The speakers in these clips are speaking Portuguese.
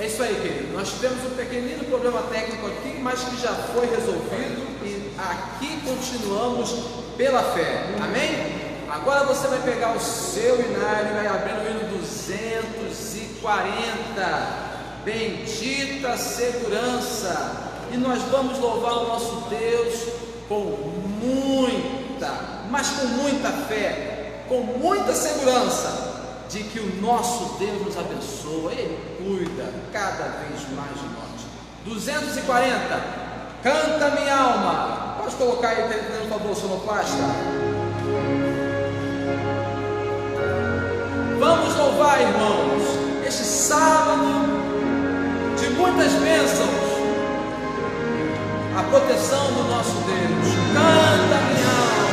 É isso aí, querido. Nós tivemos um pequenino problema técnico aqui, mas que já foi resolvido e aqui continuamos pela fé. Amém? Agora você vai pegar o seu inário e vai abrir o hino 240. Bendita segurança. E nós vamos louvar o nosso Deus com muita, mas com muita fé, com muita segurança de que o nosso Deus nos abençoa, Ele cuida cada vez mais de nós. 240, canta minha alma. Pode colocar aí, por favor, sonoplasta. Vamos louvar, irmãos, este sábado de muitas bênçãos, a proteção do nosso Deus. Canta minha alma,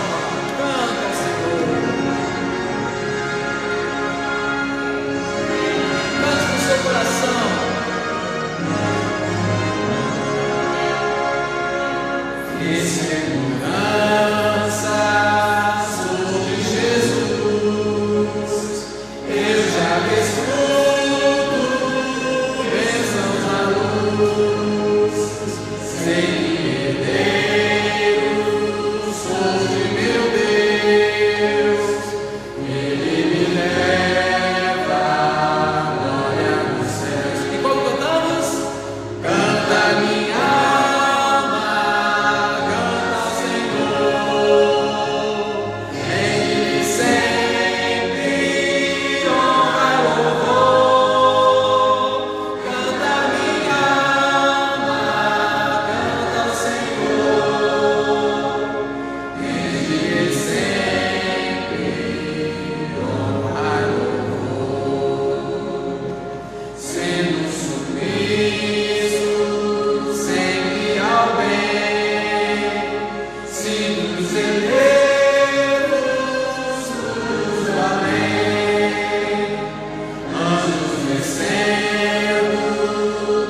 canta ao Senhor. Cante no seu coração. Que segurança sou de Jesus, eu já desfruto bênçãos à luz, sem herdeiro sou de meu Deus, Ele me leva à glória dos céus. E quando cantamos, canta minha alma, canta ao Senhor, Ele sempre honra e louvor. Canta minha alma, canta ao Senhor, Ele sempre honra e louvor. Sendo submisso sempre ao bem, signos eleitos, luz além, anjos descendo,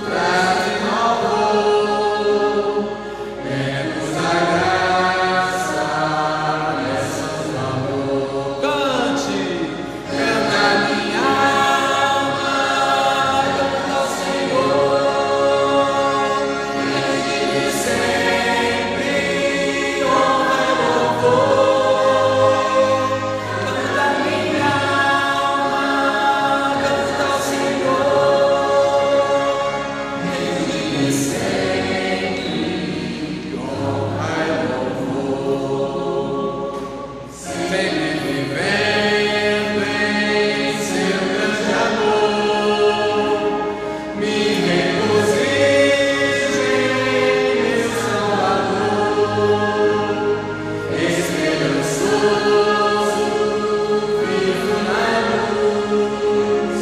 trazem louvor, membros da graça, bênçãos do amor. Cante, canta minha alma, canta ao Senhor, Ele sempre honra e louvor. Canta minha alma, canta ao Senhor, Ele sempre honra e louvor. Sempre vivendo em seu grande amor, me regozijo em meu Salvador, esperançoso, vivo na luz,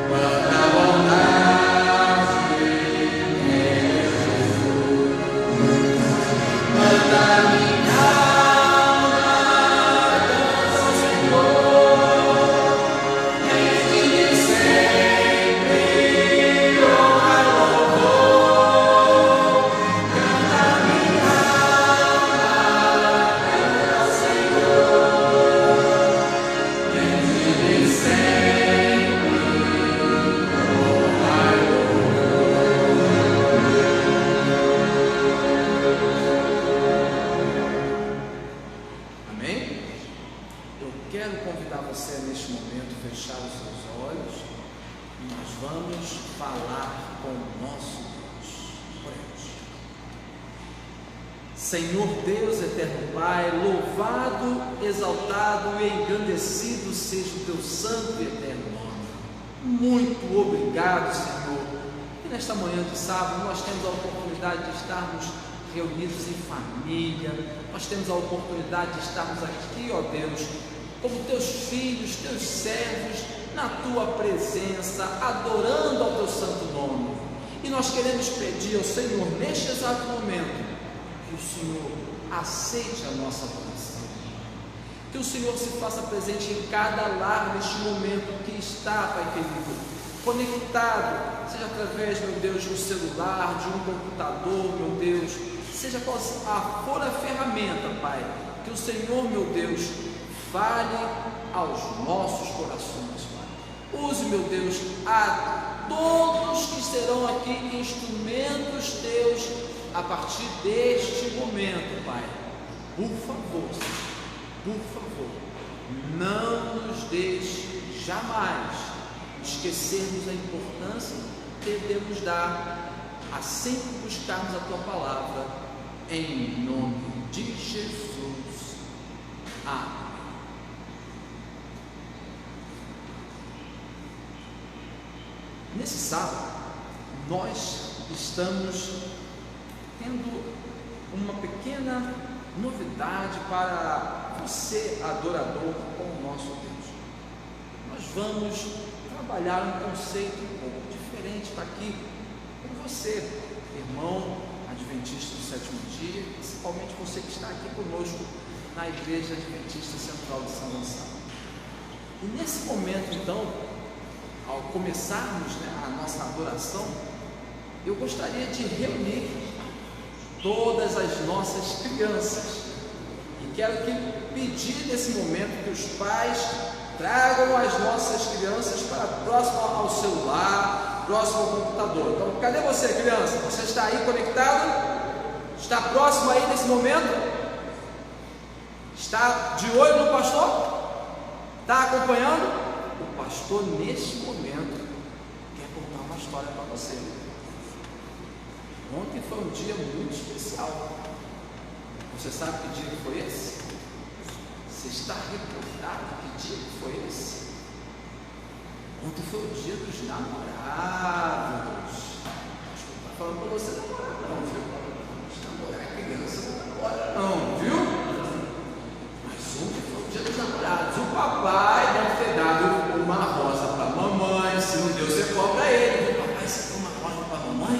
quanta bondade tem Jesus. Canta minha alma, canta ao Senhor, Ele sempre honra e louvor. Canta minha alma, canta ao Senhor, Ele sempre honra e louvor. Amém? Eu quero convidar você neste momento a fechar os seus olhos e nós vamos falar com o nosso Deus. Oremos. Senhor Deus, eterno Pai, louvado, exaltado e engrandecido seja o teu santo e eterno nome. Muito obrigado, Senhor. E nesta manhã de sábado nós temos a oportunidade de estarmos reunidos em família, nós temos a oportunidade de estarmos aqui, ó Deus, como teus filhos, teus servos, na tua presença, adorando ao teu santo nome. E nós queremos pedir ao Senhor, neste exato momento, que o Senhor aceite a nossa oração, que o Senhor se faça presente em cada lar neste momento que está, Pai querido, conectado, seja através, meu Deus, de um celular, de um computador, meu Deus, seja qual for a ferramenta, Pai, que o Senhor, meu Deus, fale aos nossos corações, Pai. Use, meu Deus, todos que serão aqui instrumentos teus a partir deste momento, Pai. Por favor, não nos deixe jamais esquecermos a importância que devemos dar a sempre buscarmos a Tua Palavra, em nome de Jesus. Amém. Nesse sábado, nós estamos tendo uma pequena novidade para você, adorador, com o nosso Deus. Nós vamos trabalhar um conceito um pouco diferente aqui com você, irmão adventista do sétimo dia, principalmente você que está aqui conosco na Igreja Adventista Central de São Gonçalo. E nesse momento, então, ao começarmos a nossa adoração, eu gostaria de reunir todas as nossas crianças e quero pedir nesse momento que os pais tragam as nossas crianças para próximo ao celular, próximo ao computador. Então, cadê você, criança? Você está aí conectado? Está próximo aí nesse momento? Está de olho no pastor? Está acompanhando? O pastor, neste momento, quer contar uma história para você. Ontem foi um dia muito especial. Você sabe que dia que foi esse? Você está recordado que dia que foi esse? Ontem foi o dia dos namorados. Acho que não está falando para você namorar não, viu? Namorar é criança, não namora não, viu? Mas ontem foi o dia dos namorados. O papai deve ter dado uma rosa para a mamãe. Se não deu, você cobra ele. Papai, você deu uma rosa para a mamãe?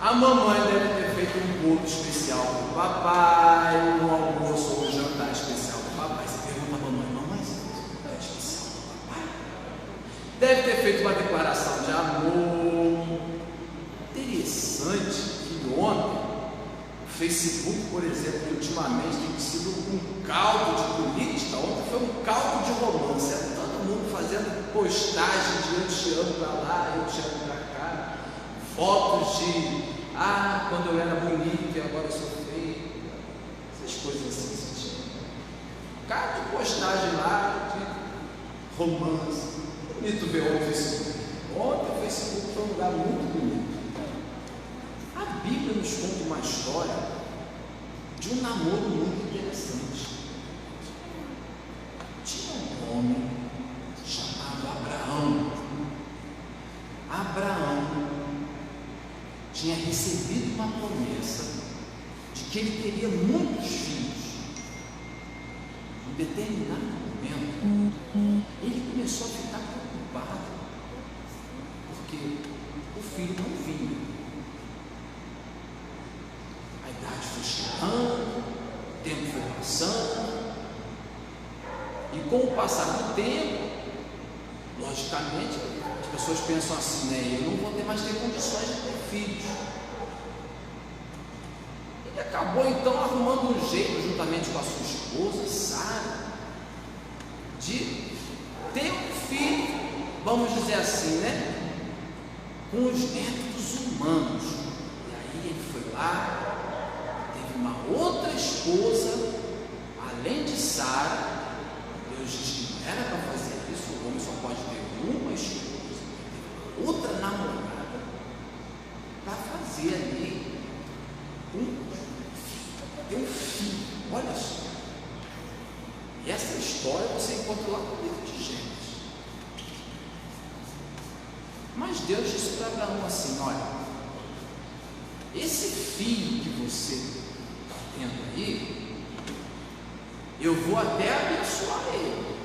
A mamãe deve ter feito um bolo especial para o papai, um almoço ou um jantar especial para o papai. Você pergunta à mamãe: mamãe, você fez um jantar especial para o papai? Deve ter feito uma declaração de amor. Interessante que ontem o Facebook, por exemplo, ultimamente tem sido um caldo de política. Ontem foi um caldo de romance. Era todo mundo fazendo postagem de eu te amo para lá, eu te amo para cá, fotos de quando eu era bonito e agora eu sou feio, essas coisas assim. Cada de postagem lá de romance. Bonito ver ontem o Facebook. Ontem o Facebook foi um lugar muito bonito. A Bíblia nos conta uma história de um namoro muito interessante. Tinha um homem chamado Abraão. Abraão tinha recebido uma promessa de que ele teria muitos filhos. Em determinado momento, ele começou a ficar preocupado, porque o filho não vinha. A idade foi chegando, o tempo foi passando, e com o passar do tempo, logicamente, as pessoas pensam assim, eu não vou ter mais condições de ter filhos. Ele acabou então arrumando um jeito, juntamente com a sua esposa, Sara, de ter um filho, vamos dizer assim, com os métodos humanos. E aí ele foi lá, teve uma outra esposa, além de Sara. Deus diz que não era para fazer isso, o homem só pode ter uma esposa, outra namorada, para fazer ali ter um filho. Olha só. E essa história você encontra lá no livro de Gênesis. Mas Deus disse para Abraão assim: olha, esse filho que você está tendo aí, eu vou até abençoar ele,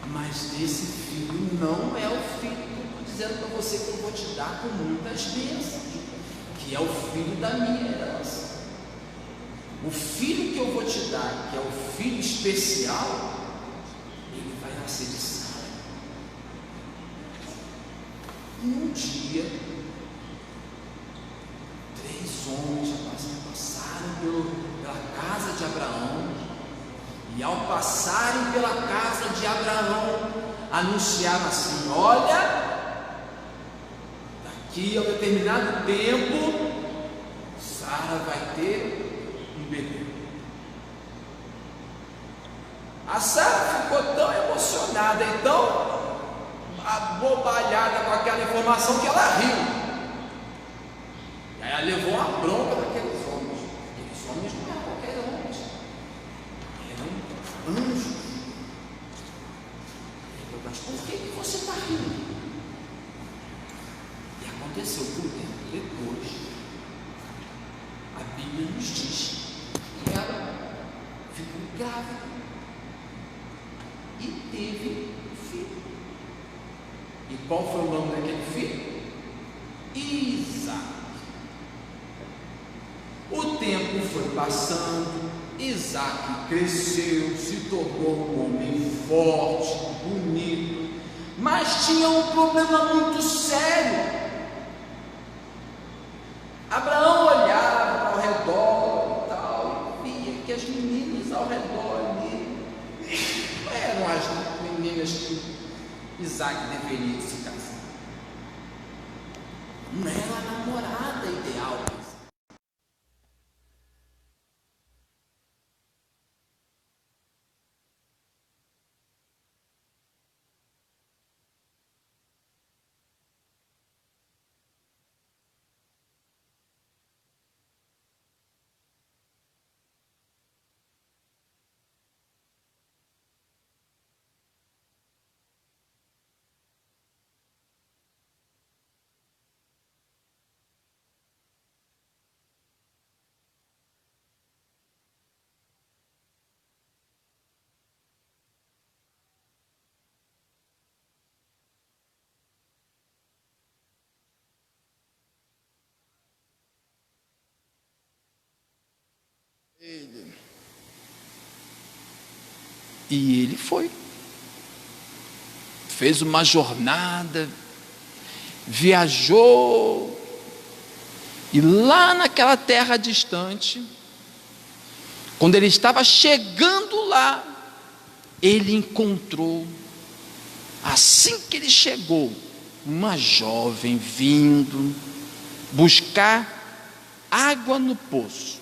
mas esse filho não é o filho que eu estou dizendo para você que eu vou te dar com muitas bênçãos, que é o filho da minha herança. O filho que eu vou te dar, que é o filho especial, ele vai nascer de Sara. E um dia, 3 homens passaram pela casa de Abraão, e ao passarem pela casa de Abraão, anunciaram assim: olha, que a determinado tempo Sara vai ter um bebê. A Sara ficou tão emocionada, tão abobalhada com aquela informação, que ela riu. E aí ela levou uma bronca daqueles homens. Aqueles homens não eram qualquer homens, eram anjos. Mas por que você está rindo? E aconteceu que um tempo depois, a Bíblia nos diz que ela ficou grávida e teve um filho. E qual foi o nome daquele filho? Isaac. O tempo foi passando, Isaac cresceu, se tornou um homem forte, bonito, mas tinha um problema muito sério. Abraão olhava ao redor e tal, e via que as meninas ao redor ali não eram as meninas que Isaac deveria se casar. Não era a namorada ideal. E ele foi, fez uma jornada, viajou, e lá naquela terra distante, quando ele estava chegando lá, ele encontrou, assim que ele chegou, uma jovem vindo buscar água no poço.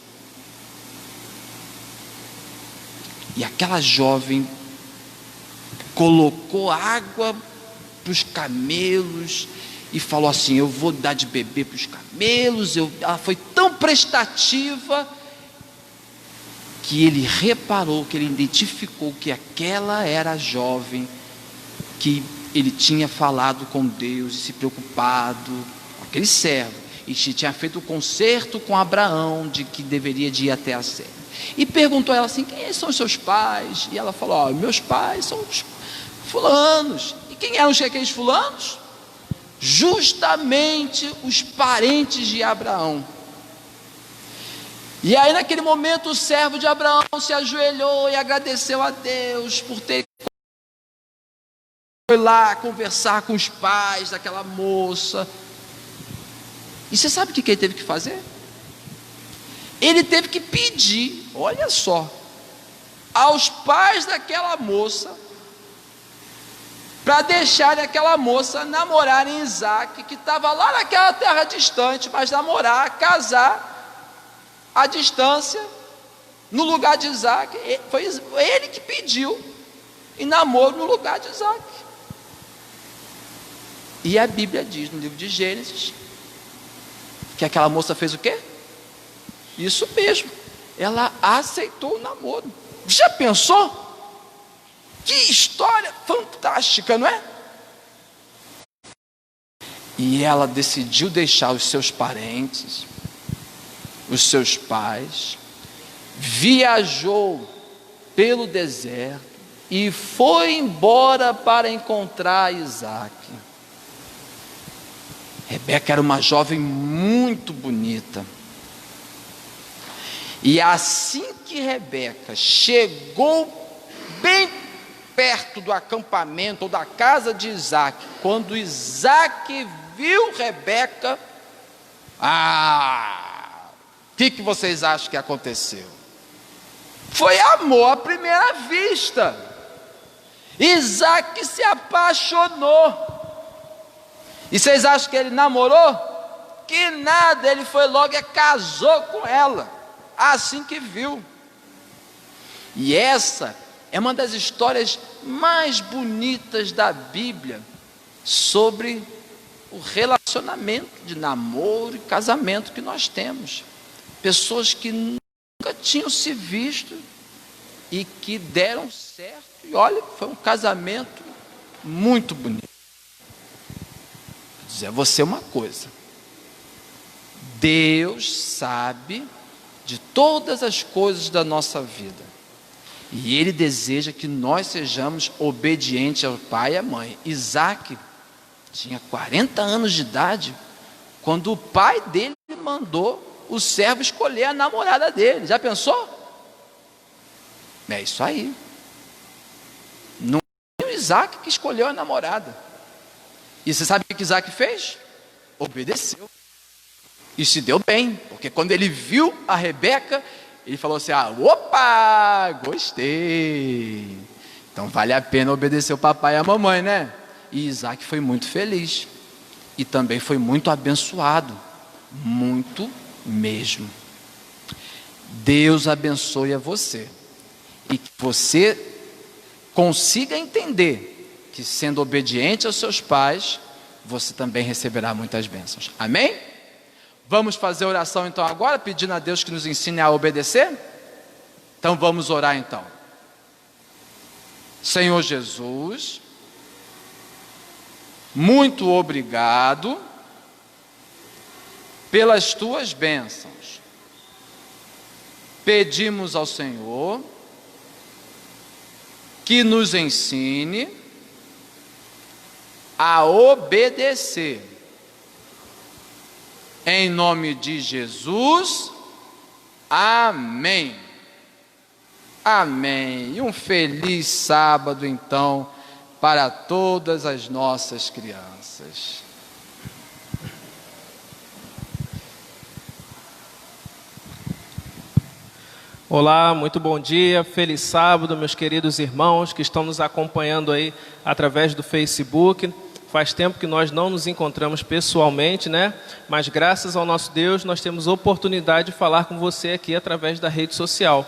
E aquela jovem colocou água para os camelos e falou assim: eu vou dar de beber para os camelos. Ela foi tão prestativa que ele reparou, que ele identificou que aquela era a jovem que ele tinha falado com Deus e se preocupado, aquele servo, e tinha feito o concerto com Abraão de que deveria de ir até a serra. E perguntou a ela assim: quem são os seus pais? E ela falou: meus pais são os fulanos. E quem eram aqueles fulanos? Justamente os parentes de Abraão. E aí naquele momento o servo de Abraão se ajoelhou e agradeceu a Deus por ter foi lá conversar com os pais daquela moça. E você sabe o que ele teve que fazer? Ele teve que pedir, olha só, aos pais daquela moça, para deixarem aquela moça namorarem Isaac, que estava lá naquela terra distante, mas namorar, casar, à distância, no lugar de Isaac. Foi ele que pediu, e namoro no lugar de Isaac. E a Bíblia diz no livro de Gênesis, que aquela moça fez o quê? Isso mesmo, ela aceitou o namoro. Já pensou? Que história fantástica, não é? E ela decidiu deixar os seus parentes, os seus pais, viajou pelo deserto e foi embora para encontrar Isaac. Rebeca era uma jovem muito bonita. E assim que Rebeca chegou bem perto do acampamento ou da casa de Isaac, quando Isaac viu Rebeca, o que vocês acham que aconteceu? Foi amor à primeira vista. Isaac se apaixonou. E vocês acham que ele namorou? Que nada, ele foi logo e casou com ela, assim que viu. E essa é uma das histórias mais bonitas da Bíblia sobre o relacionamento de namoro e casamento que nós temos. Pessoas que nunca tinham se visto e que deram certo. E olha, foi um casamento muito bonito. Vou dizer a você uma coisa: Deus sabe de todas as coisas da nossa vida, e Ele deseja que nós sejamos obedientes ao pai e à mãe. Isaac tinha 40 anos de idade quando o pai dele mandou o servo escolher a namorada dele. Já pensou? É isso aí. Não foi o Isaac que escolheu a namorada. E você sabe o que Isaac fez? Obedeceu. E se deu bem, porque quando ele viu a Rebeca, ele falou assim: opa, gostei. Então vale a pena obedecer o papai e a mamãe, né? E Isaac foi muito feliz. E também foi muito abençoado. Muito mesmo. Deus abençoe a você. E que você consiga entender que, sendo obediente aos seus pais, você também receberá muitas bênçãos. Amém? Vamos fazer oração então agora, pedindo a Deus que nos ensine a obedecer? Então vamos orar então. Senhor Jesus, muito obrigado pelas tuas bênçãos. Pedimos ao Senhor que nos ensine a obedecer. Em nome de Jesus, amém. Amém. E um feliz sábado, então, para todas as nossas crianças. Olá, muito bom dia, feliz sábado, meus queridos irmãos que estão nos acompanhando aí através do Facebook. Faz tempo que nós não nos encontramos pessoalmente, né? Mas graças ao nosso Deus, nós temos oportunidade de falar com você aqui através da rede social.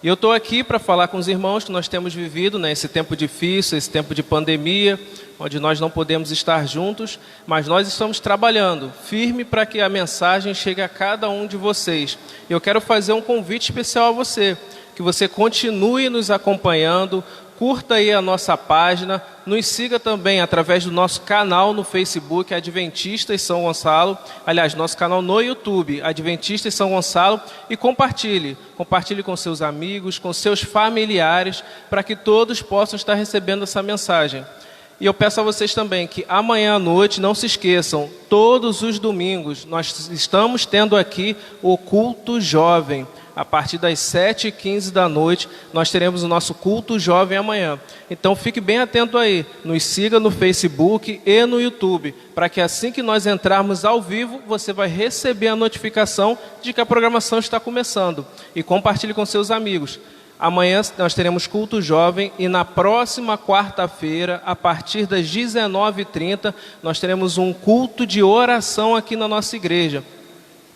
E eu estou aqui para falar com os irmãos que nós temos vivido, né, esse tempo difícil, esse tempo de pandemia, onde nós não podemos estar juntos, mas nós estamos trabalhando firme para que a mensagem chegue a cada um de vocês. Eu quero fazer um convite especial a você, que você continue nos acompanhando, curta aí a nossa página, nos siga também através do nosso canal no Facebook, Adventistas São Gonçalo, aliás, nosso canal no YouTube, Adventistas São Gonçalo, e compartilhe com seus amigos, com seus familiares, para que todos possam estar recebendo essa mensagem. E eu peço a vocês também que amanhã à noite, não se esqueçam, todos os domingos, nós estamos tendo aqui o culto jovem. A partir das 7h15 da noite, nós teremos o nosso culto jovem amanhã. Então fique bem atento aí, nos siga no Facebook e no YouTube, para que assim que nós entrarmos ao vivo, você vai receber a notificação de que a programação está começando. E compartilhe com seus amigos. Amanhã nós teremos culto jovem e na próxima quarta-feira, a partir das 19h30, nós teremos um culto de oração aqui na nossa igreja.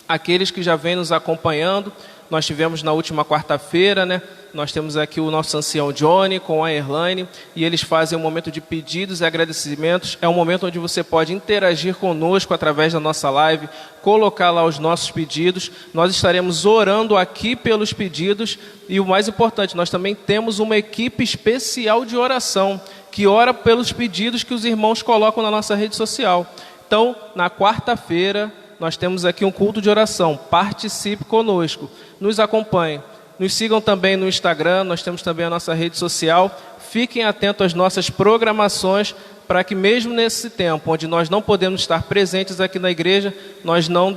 Aqueles que já vêm nos acompanhando, nós tivemos na última quarta-feira, né? Nós temos aqui o nosso ancião Johnny com a Erlane, e eles fazem um momento de pedidos e agradecimentos. É um momento onde você pode interagir conosco através da nossa live, colocar lá os nossos pedidos. Nós estaremos orando aqui pelos pedidos, e o mais importante, nós também temos uma equipe especial de oração, que ora pelos pedidos que os irmãos colocam na nossa rede social. Então, na quarta-feira, nós temos aqui um culto de oração. Participe conosco, nos acompanhe. Nos sigam também no Instagram, nós temos também a nossa rede social. Fiquem atentos às nossas programações, para que mesmo nesse tempo, onde nós não podemos estar presentes aqui na igreja, nós não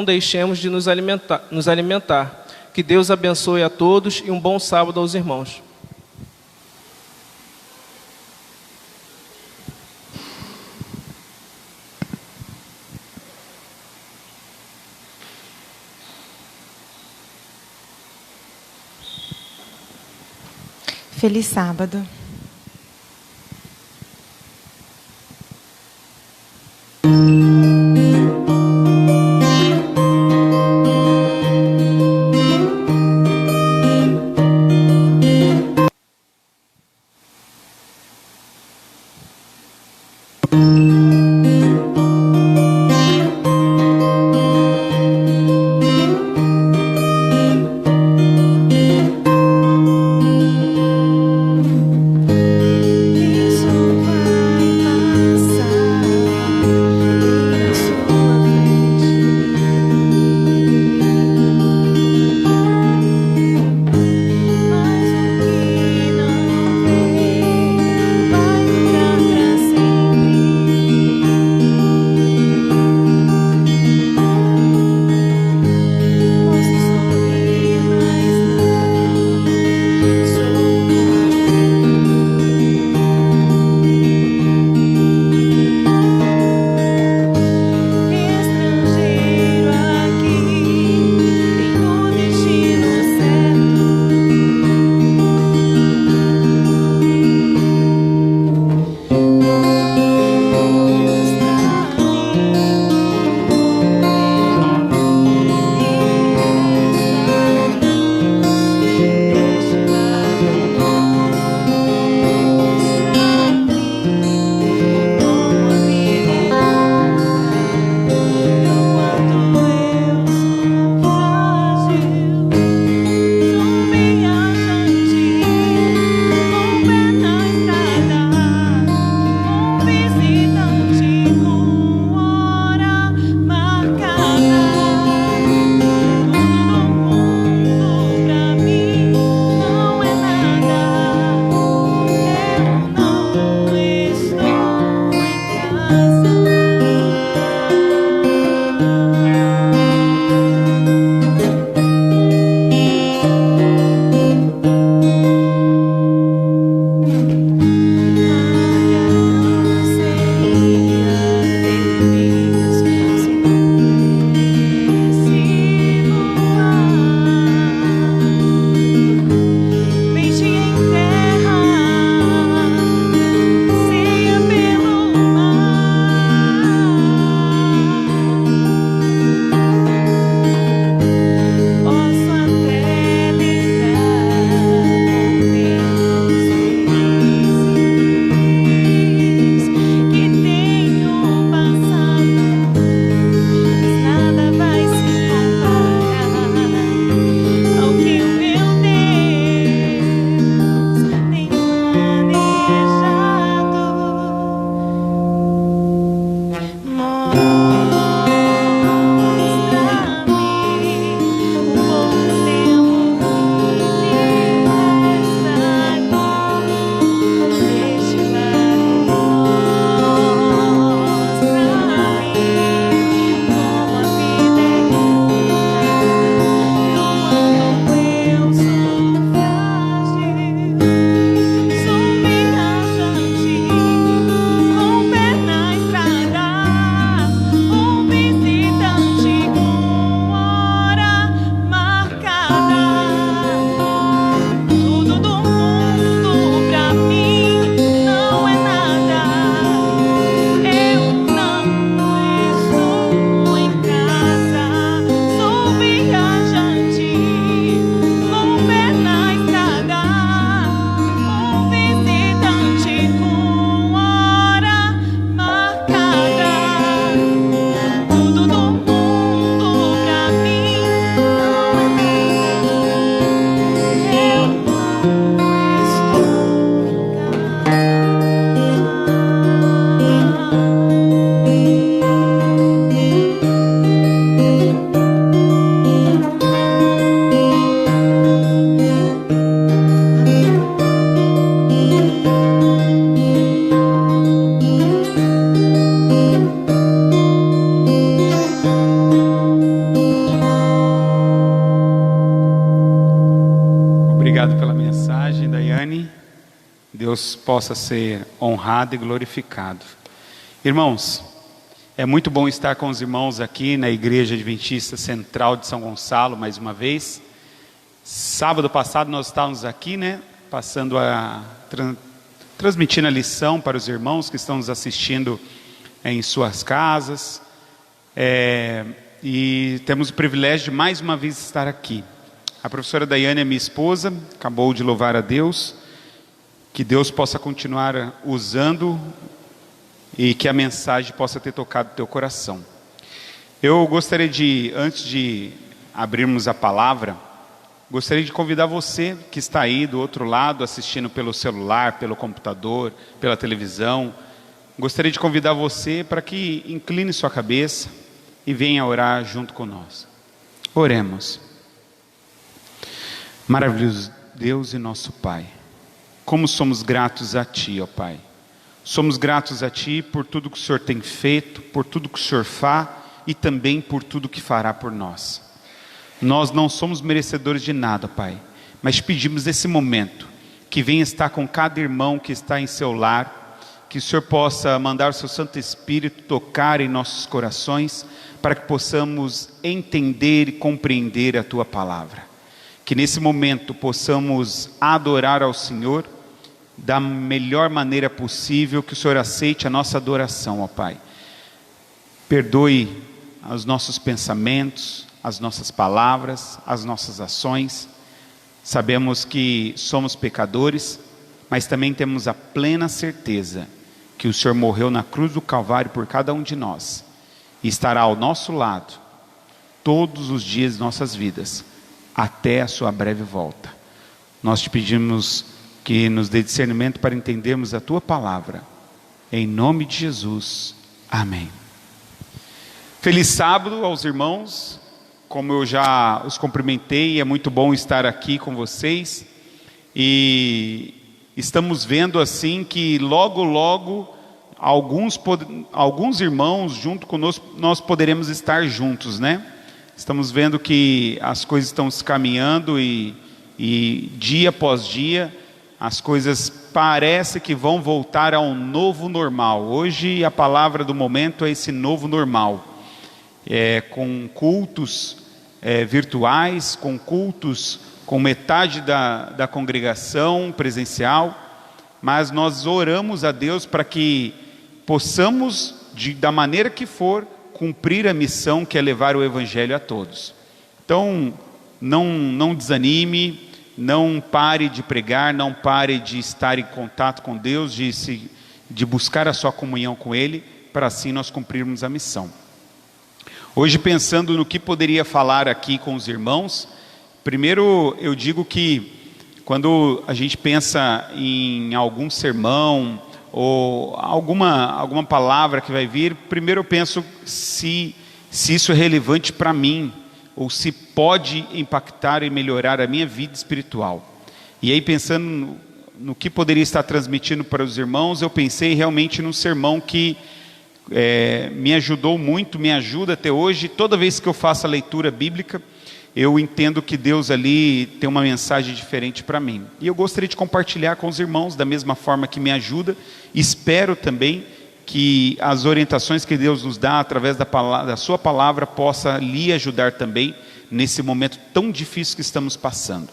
deixemos de nos alimentar. Que Deus abençoe a todos e um bom sábado aos irmãos. Feliz sábado. Deus possa ser honrado e glorificado. Irmãos, é muito bom estar com os irmãos aqui na Igreja Adventista Central de São Gonçalo, mais uma vez. Sábado passado nós estávamos aqui, passando transmitindo a lição para os irmãos que estão nos assistindo em suas casas, e temos o privilégio de mais uma vez estar aqui. A professora Daiane é minha esposa, acabou de louvar a Deus, que Deus possa continuar usando e que a mensagem possa ter tocado o teu coração. Eu gostaria de, antes de abrirmos a palavra, gostaria de convidar você que está aí do outro lado, assistindo pelo celular, pelo computador, pela televisão, gostaria de convidar você para que incline sua cabeça e venha orar junto conosco. Oremos. Maravilhoso Deus e nosso Pai, como somos gratos a Ti, ó Pai. Somos gratos a Ti por tudo que o Senhor tem feito, por tudo que o Senhor faz e também por tudo que fará por nós. Nós não somos merecedores de nada, Pai, mas pedimos nesse momento que venha estar com cada irmão que está em seu lar, que o Senhor possa mandar o seu Santo Espírito tocar em nossos corações, para que possamos entender e compreender a Tua palavra. Que nesse momento possamos adorar ao Senhor da melhor maneira possível, que o Senhor aceite a nossa adoração, ó Pai. Perdoe os nossos pensamentos, as nossas palavras, as nossas ações. Sabemos que somos pecadores, mas também temos a plena certeza que o Senhor morreu na cruz do Calvário por cada um de nós e estará ao nosso lado todos os dias de nossas vidas, até a sua breve volta. Nós te pedimos que nos dê discernimento para entendermos a Tua palavra. Em nome de Jesus. Amém. Feliz sábado aos irmãos. Como eu já os cumprimentei, é muito bom estar aqui com vocês. E estamos vendo assim que logo alguns irmãos junto conosco, nós poderemos estar juntos, né? Estamos vendo que as coisas estão se caminhando e dia após dia as coisas parece que vão voltar a um novo normal. Hoje a palavra do momento é esse novo normal, com cultos virtuais, com cultos com metade da congregação presencial, mas nós oramos a Deus para que possamos, da maneira que for, cumprir a missão que é levar o Evangelho a todos. Então, não desanime, não pare de pregar, não pare de estar em contato com Deus, de buscar a sua comunhão com Ele, para assim nós cumprirmos a missão. Hoje, pensando no que poderia falar aqui com os irmãos, primeiro eu digo que quando a gente pensa em algum sermão, ou alguma palavra que vai vir, primeiro eu penso se isso é relevante para mim, ou se pode impactar e melhorar a minha vida espiritual. E aí, pensando no que poderia estar transmitindo para os irmãos, eu pensei realmente num sermão que me ajudou muito, me ajuda até hoje. Toda vez que eu faço a leitura bíblica, eu entendo que Deus ali tem uma mensagem diferente para mim. E eu gostaria de compartilhar com os irmãos da mesma forma que me ajuda. Espero também que as orientações que Deus nos dá através da sua palavra possa lhe ajudar também nesse momento tão difícil que estamos passando.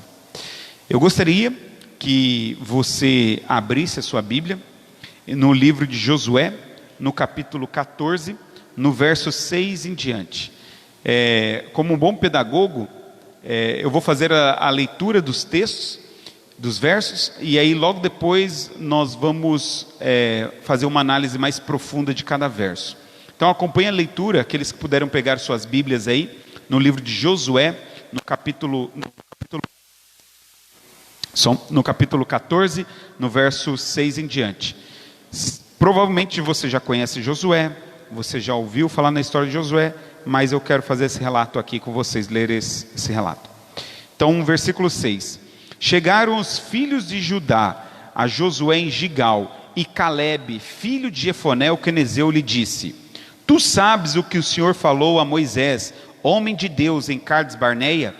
Eu gostaria que você abrisse a sua Bíblia no livro de Josué, no capítulo 14, no verso 6 em diante. Como um bom pedagogo, eu vou fazer a leitura dos textos, dos versos, e aí logo depois nós vamos fazer uma análise mais profunda de cada verso. Então acompanhe a leitura, aqueles que puderam pegar suas Bíblias aí, no livro de Josué, no capítulo 14, no verso 6 em diante. Provavelmente você já conhece Josué, você já ouviu falar na história de Josué, mas eu quero fazer esse relato aqui com vocês, ler esse relato. Então, versículo 6. Chegaram os filhos de Judá a Josué em Gigal, e Calebe, filho de Jefoné, o quenezeu, lhe disse: Tu sabes o que o Senhor falou a Moisés, homem de Deus, em Cades Barneia,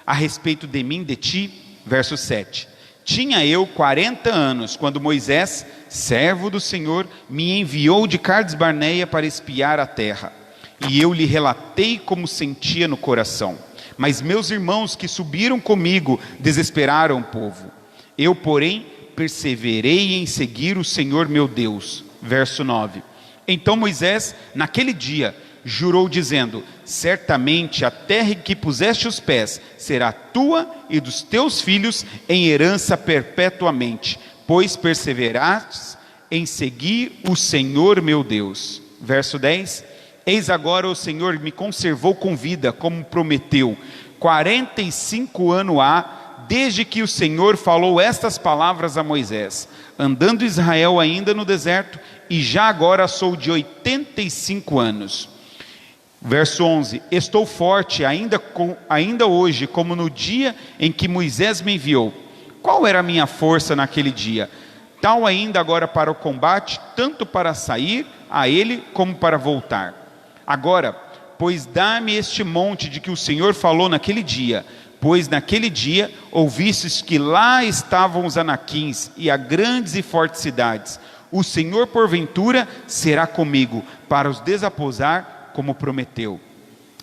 a respeito de mim, de ti? Verso 7. Tinha eu 40 anos, quando Moisés, servo do Senhor, me enviou de Cades Barneia para espiar a terra. E eu lhe relatei como sentia no coração. Mas meus irmãos que subiram comigo desesperaram o povo. Eu, porém, perseverei em seguir o Senhor meu Deus. Verso 9. Então Moisés, naquele dia, jurou dizendo: certamente a terra em que puseste os pés será tua e dos teus filhos em herança perpetuamente, pois perseverastes em seguir o Senhor meu Deus. Verso 10: eis agora o Senhor me conservou com vida, como prometeu. 45 anos há desde que o Senhor falou estas palavras a Moisés, andando Israel ainda no deserto, e já agora sou de 85 anos. Verso 11: estou forte ainda hoje, como no dia em que Moisés me enviou. Qual era a minha força naquele dia? Tal ainda agora para o combate, tanto para sair a ele, como para voltar. Agora, pois dá-me este monte de que o Senhor falou naquele dia, pois naquele dia ouvistes que lá estavam os anaquins, e há grandes e fortes cidades. O Senhor porventura será comigo, para os desapousar, como prometeu.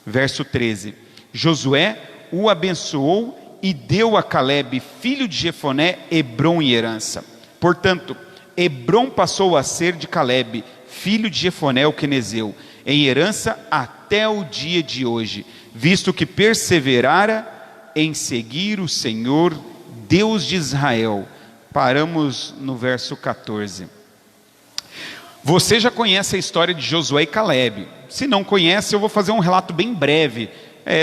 Verso 13: Josué o abençoou e deu a Calebe, filho de Jefoné, Hebrom em herança. Portanto, Hebrom passou a ser de Calebe, filho de Jefoné o quenezeu, em herança até o dia de hoje, visto que perseverara em seguir o Senhor, Deus de Israel. Paramos no verso 14. Você já conhece a história de Josué e Calebe. Se não conhece, eu vou fazer um relato bem breve.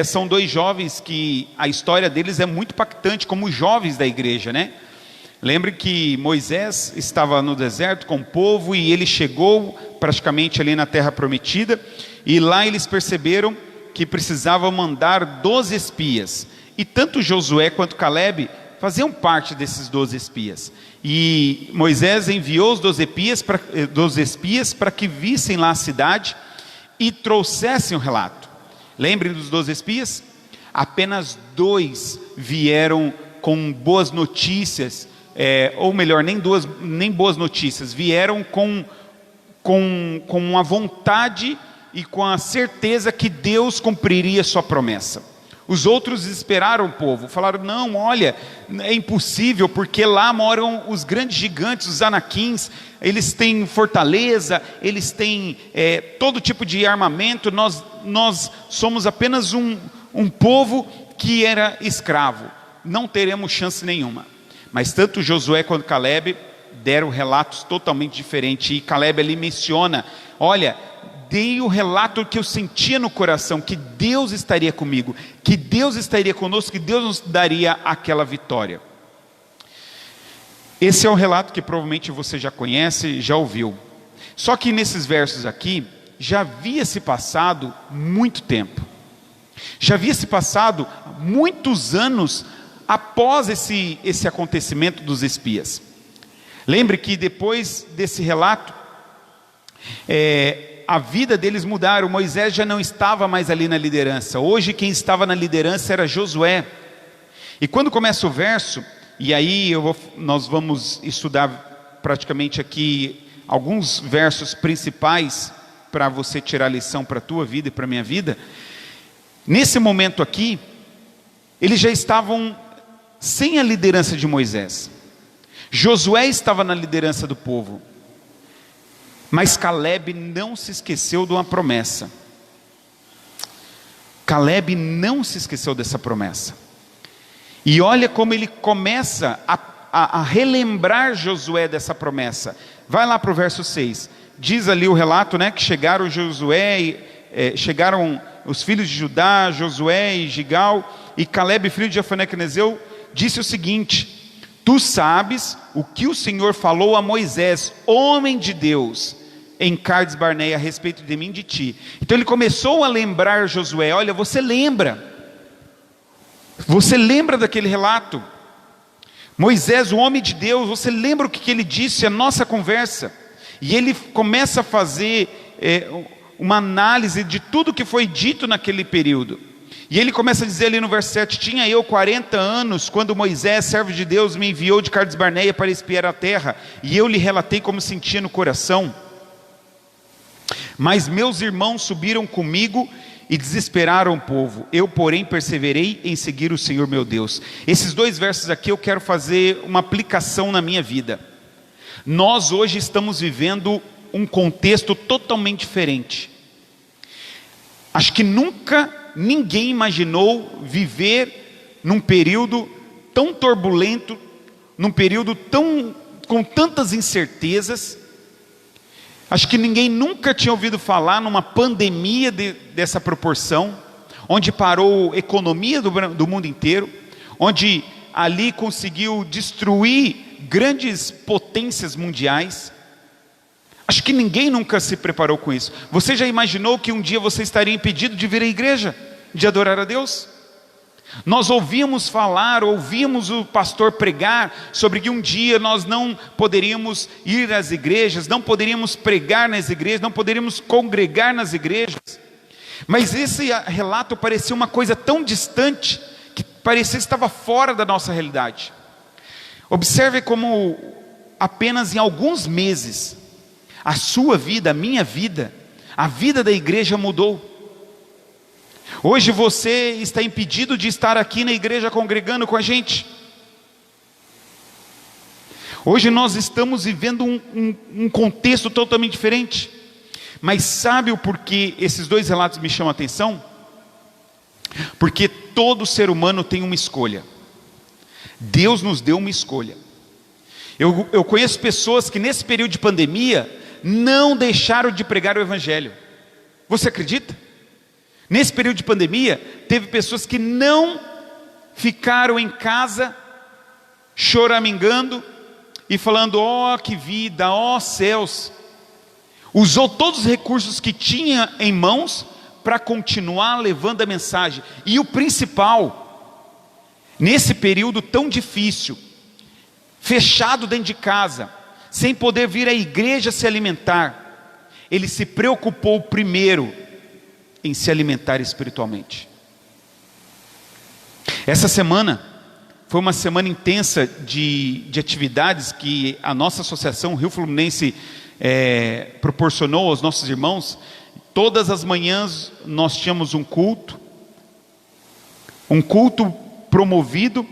São dois jovens que a história deles é muito impactante, como jovens da igreja, né? Lembre que Moisés estava no deserto com o povo, e ele chegou praticamente ali na terra prometida, e lá eles perceberam que precisavam mandar 12 espias, e tanto Josué quanto Calebe faziam parte desses 12 espias, e Moisés enviou os 12 espias para que vissem lá a cidade e trouxessem o relato. Lembrem dos 12 espias? Apenas 2 vieram com boas notícias, ou melhor, nem boas notícias, vieram com a vontade e com a certeza que Deus cumpriria sua promessa. Os outros esperaram o povo, falaram: não, olha, é impossível, porque lá moram os grandes gigantes, os anaquins, eles têm fortaleza, eles têm todo tipo de armamento, nós somos apenas um povo que era escravo, não teremos chance nenhuma. Mas tanto Josué quanto Calebe deram relatos totalmente diferentes, e Calebe ali menciona: olha, dei o relato que eu sentia no coração, que Deus estaria comigo, que Deus estaria conosco, que Deus nos daria aquela vitória. Esse é um relato que provavelmente você já conhece, já ouviu. Só que nesses versos aqui, já havia se passado muito tempo. Já havia se passado muitos anos após esse acontecimento dos espias. Lembre que depois desse relato, a vida deles mudaram. Moisés já não estava mais ali na liderança. Hoje quem estava na liderança era Josué. E quando começa o verso, e aí nós vamos estudar praticamente aqui alguns versos principais para você tirar lição para a tua vida e para a minha vida. Nesse momento aqui, eles já estavam sem a liderança de Moisés. Josué estava na liderança do povo, mas Calebe não se esqueceu de uma promessa. Calebe não se esqueceu dessa promessa. E olha como ele começa a relembrar Josué dessa promessa. Vai lá para o verso 6. Diz ali o relato, né, que chegaram os filhos de Judá, Josué e Gigal, e Calebe, filho de Jefoné quenezeu, disse o seguinte: tu sabes o que o Senhor falou a Moisés, homem de Deus, em Cades Barneia, a respeito de mim e de ti. Então ele começou a lembrar Josué: olha, você lembra daquele relato? Moisés, o homem de Deus, você lembra o que ele disse, a nossa conversa? E ele começa a fazer uma análise de tudo que foi dito naquele período. E ele começa a dizer ali no verso 7: tinha eu 40 anos, quando Moisés, servo de Deus, me enviou de Cades Barneia para espiar a terra, e eu lhe relatei como sentia no coração. Mas meus irmãos subiram comigo e desesperaram o povo. Eu, porém, perseverei em seguir o Senhor meu Deus. Esses 2 versos aqui eu quero fazer uma aplicação na minha vida. Nós hoje estamos vivendo um contexto totalmente diferente. Acho que nunca ninguém imaginou viver num período tão turbulento, num período com tantas incertezas. Acho que ninguém nunca tinha ouvido falar numa pandemia dessa proporção, onde parou a economia do mundo inteiro, onde ali conseguiu destruir grandes potências mundiais. Acho que ninguém nunca se preparou com isso. Você já imaginou que um dia você estaria impedido de vir à igreja, de adorar a Deus? Nós ouvimos o pastor pregar sobre que um dia nós não poderíamos ir às igrejas, não poderíamos pregar nas igrejas, não poderíamos congregar nas igrejas. Mas esse relato parecia uma coisa tão distante, que parecia que estava fora da nossa realidade. Observe como apenas em alguns meses, a sua vida, a minha vida, a vida da igreja mudou. Hoje você está impedido de estar aqui na igreja congregando com a gente. Hoje nós estamos vivendo um contexto totalmente diferente. Mas sabe o porquê esses dois relatos me chamam a atenção? Porque todo ser humano tem uma escolha. Deus nos deu uma escolha. Eu conheço pessoas que nesse período de pandemia não deixaram de pregar o evangelho. Você acredita? Nesse período de pandemia, teve pessoas que não ficaram em casa choramingando e falando: ó que vida, ó céus. Usou todos os recursos que tinha em mãos para continuar levando a mensagem. E o principal, nesse período tão difícil, fechado dentro de casa, sem poder vir à igreja se alimentar, ele se preocupou primeiro em se alimentar espiritualmente. Essa semana foi uma semana intensa de atividades que a nossa associação Rio Fluminense proporcionou aos nossos irmãos. Todas as manhãs nós tínhamos um culto promovido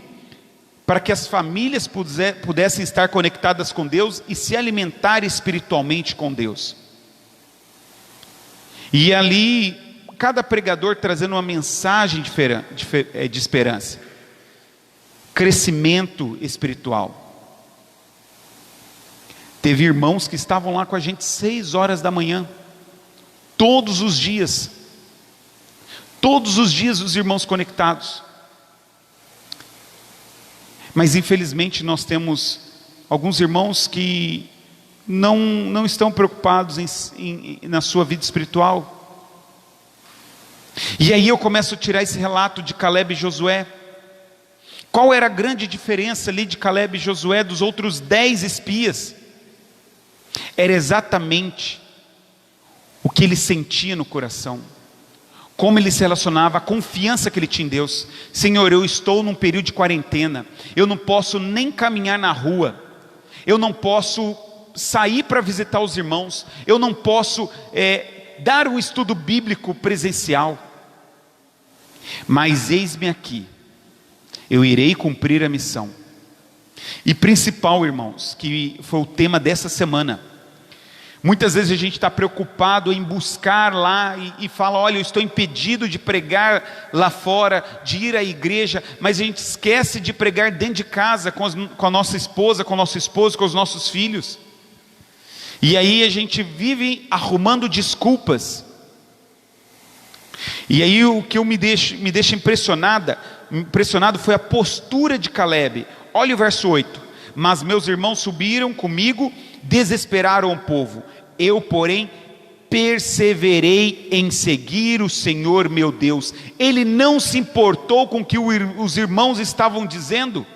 para que as famílias pudessem estar conectadas com Deus e se alimentar espiritualmente com Deus. E ali cada pregador trazendo uma mensagem de esperança, crescimento espiritual. Teve irmãos que estavam lá com a gente 6 horas da manhã, todos os dias os irmãos conectados. Mas infelizmente nós temos alguns irmãos que não estão preocupados na sua vida espiritual. E aí eu começo a tirar esse relato de Caleb e Josué. Qual era a grande diferença ali de Caleb e Josué dos outros 10 espias? Era exatamente o que ele sentia no coração, como ele se relacionava, a confiança que ele tinha em Deus. Senhor, eu estou num período de quarentena, eu não posso nem caminhar na rua, eu não posso sair para visitar os irmãos, eu não posso dar um estudo bíblico presencial, mas eis-me aqui, eu irei cumprir a missão. E principal, irmãos, que foi o tema dessa semana, muitas vezes a gente está preocupado em buscar lá e fala: olha, eu estou impedido de pregar lá fora, de ir à igreja, mas a gente esquece de pregar dentro de casa, com a nossa esposa, com o nosso esposo, com os nossos filhos. E aí a gente vive arrumando desculpas. E aí o que me deixa impressionado foi a postura de Caleb. Olha o verso 8: mas meus irmãos subiram comigo, desesperaram o povo, eu porém perseverei em seguir o Senhor meu Deus. Ele não se importou com o que os irmãos estavam dizendo.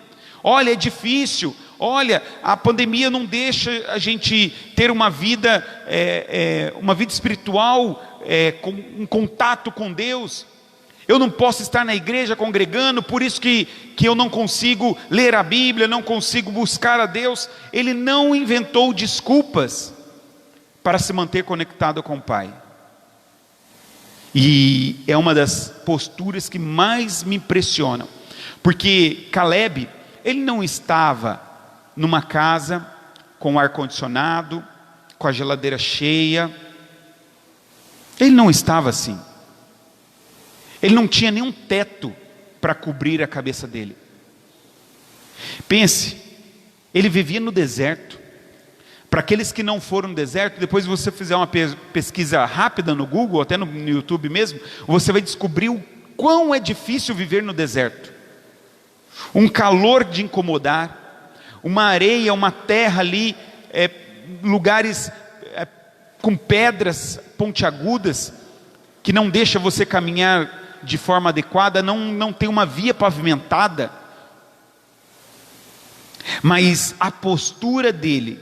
Olha, é difícil, olha, a pandemia não deixa a gente ter uma vida espiritual, com um contato com Deus. Eu não posso estar na igreja congregando, por isso que eu não consigo ler a Bíblia, não consigo buscar a Deus. Ele não inventou desculpas para se manter conectado com o Pai. E é uma das posturas que mais me impressionam, porque Caleb, ele não estava numa casa com ar-condicionado, com a geladeira cheia. Ele não estava assim. Ele não tinha nenhum teto para cobrir a cabeça dele. Pense, ele vivia no deserto. Para aqueles que não foram no deserto, depois você fizer uma pesquisa rápida no Google, até no YouTube mesmo, você vai descobrir o quão é difícil viver no deserto. Um calor de incomodar, uma areia, uma terra ali, lugares com pedras pontiagudas, que não deixa você caminhar de forma adequada, não tem uma via pavimentada. Mas a postura dele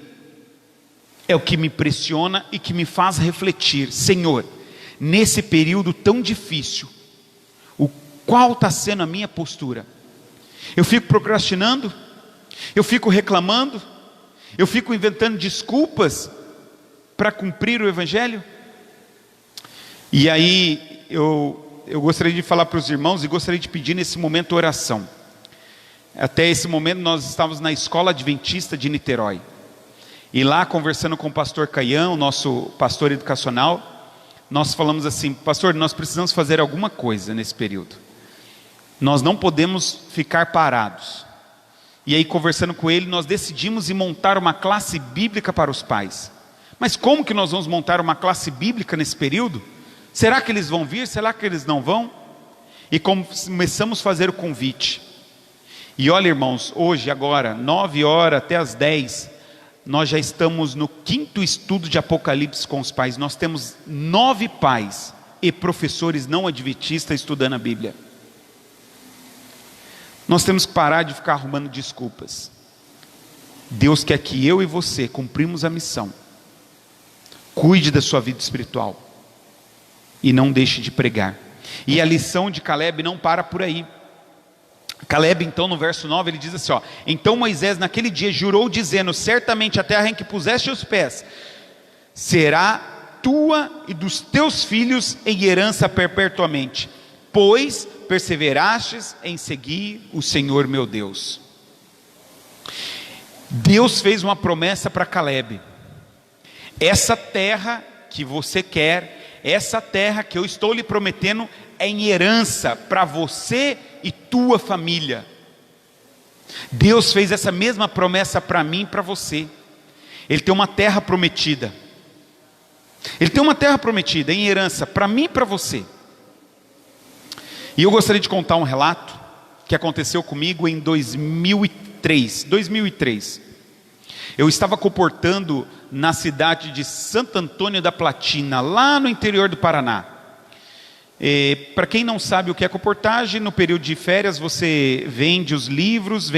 é o que me impressiona e que me faz refletir. Senhor, nesse período tão difícil, qual está sendo a minha postura? Eu fico procrastinando? Eu fico reclamando? Eu fico inventando desculpas para cumprir o Evangelho? E aí eu gostaria de falar para os irmãos e gostaria de pedir nesse momento oração. Até esse momento nós estávamos na Escola Adventista de Niterói. E lá, conversando com o pastor Caião, nosso pastor educacional, nós falamos assim: pastor, nós precisamos fazer alguma coisa nesse período. Nós não podemos ficar parados. E aí, conversando com ele, nós decidimos montar uma classe bíblica para os pais. Mas como que nós vamos montar uma classe bíblica nesse período? Será que eles vão vir? Será que eles não vão? E começamos a fazer o convite. E olha, irmãos, hoje, agora, 9 horas até as 10, nós já estamos no 5º estudo de Apocalipse com os pais. Nós temos 9 pais e professores não adventistas estudando a Bíblia. Nós temos que parar de ficar arrumando desculpas. Deus quer que eu e você cumprimos a missão. Cuide da sua vida espiritual e não deixe de pregar. E a lição de Caleb não para por aí. Caleb, então, no verso 9, ele diz assim, ó: então Moisés naquele dia jurou dizendo: certamente a terra em que puseste os pés será tua e dos teus filhos em herança perpetuamente, pois perseverastes em seguir o Senhor meu Deus. Deus fez uma promessa para Caleb: essa terra que você quer, essa terra que eu estou lhe prometendo, é em herança para você e tua família. Deus fez essa mesma promessa para mim e para você. Ele tem uma terra prometida. Ele tem uma terra prometida em herança para mim e para você. E eu gostaria de contar um relato que aconteceu comigo em 2003. Eu estava comportando na cidade de Santo Antônio da Platina, lá no interior do Paraná. Para quem não sabe o que é comportagem, no período de férias você vende livros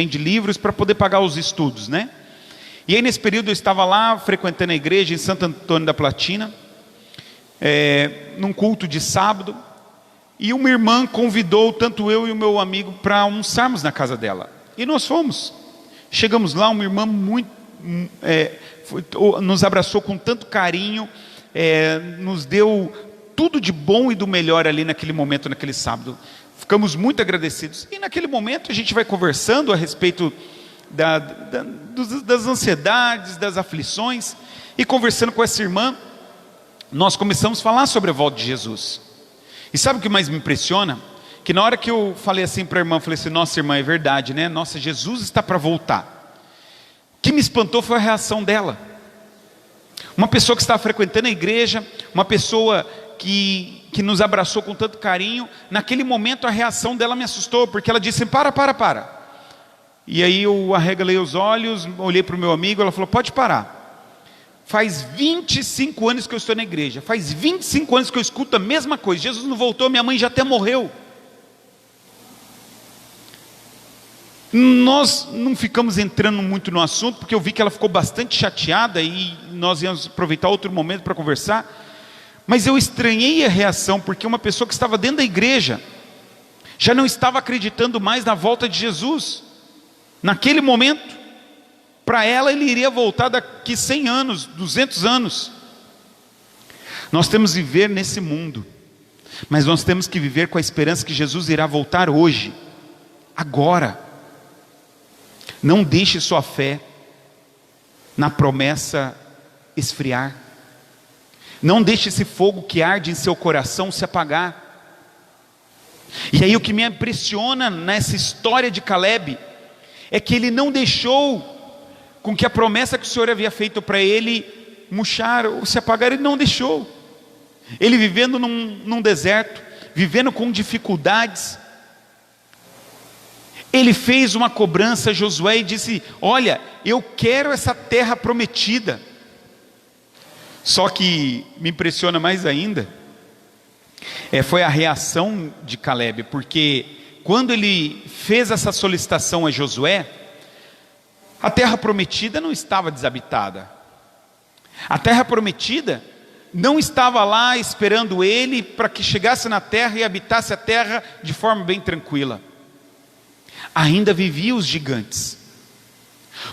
para poder pagar os estudos, né? E aí nesse período eu estava lá frequentando a igreja em Santo Antônio da Platina, num culto de sábado, e uma irmã convidou tanto eu e o meu amigo para almoçarmos na casa dela. E nós fomos. Chegamos lá, uma irmã nos abraçou com tanto carinho, nos deu tudo de bom e do melhor ali naquele momento, naquele sábado. Ficamos muito agradecidos. E naquele momento a gente vai conversando a respeito das ansiedades, das aflições. E conversando com essa irmã, nós começamos a falar sobre a volta de Jesus. E sabe o que mais me impressiona? Que na hora que eu falei assim para a irmã, eu falei assim: nossa irmã, é verdade, né? Nossa, Jesus está para voltar. O que me espantou foi a reação dela. Uma pessoa que estava frequentando a igreja, uma pessoa que nos abraçou com tanto carinho, naquele momento a reação dela me assustou, porque ela disse: para. E aí eu arregalei os olhos, olhei para o meu amigo, ela falou: pode parar. Faz 25 anos que eu estou na igreja, faz 25 anos que eu escuto a mesma coisa, Jesus não voltou, minha mãe já até morreu. Nós não ficamos entrando muito no assunto, porque eu vi que ela ficou bastante chateada, e nós íamos aproveitar outro momento para conversar. Mas eu estranhei a reação, porque uma pessoa que estava dentro da igreja já não estava acreditando mais na volta de Jesus. Naquele momento, para ela ele iria voltar daqui 100 anos, 200 anos. Nós temos que viver nesse mundo, mas nós temos que viver com a esperança que Jesus irá voltar hoje, agora. Não deixe sua fé na promessa esfriar. Não deixe esse fogo que arde em seu coração se apagar. E aí o que me impressiona nessa história de Caleb é que ele não deixou com que a promessa que o Senhor havia feito para ele murchar ou se apagar. Ele não deixou. Ele vivendo num deserto, vivendo com dificuldades, ele fez uma cobrança a Josué e disse: olha, eu quero essa terra prometida. Só que me impressiona mais ainda foi a reação de Caleb, porque quando ele fez essa solicitação a Josué, a terra prometida não estava desabitada. A terra prometida não estava lá esperando ele para que chegasse na terra e habitasse a terra de forma bem tranquila. Ainda viviam os gigantes.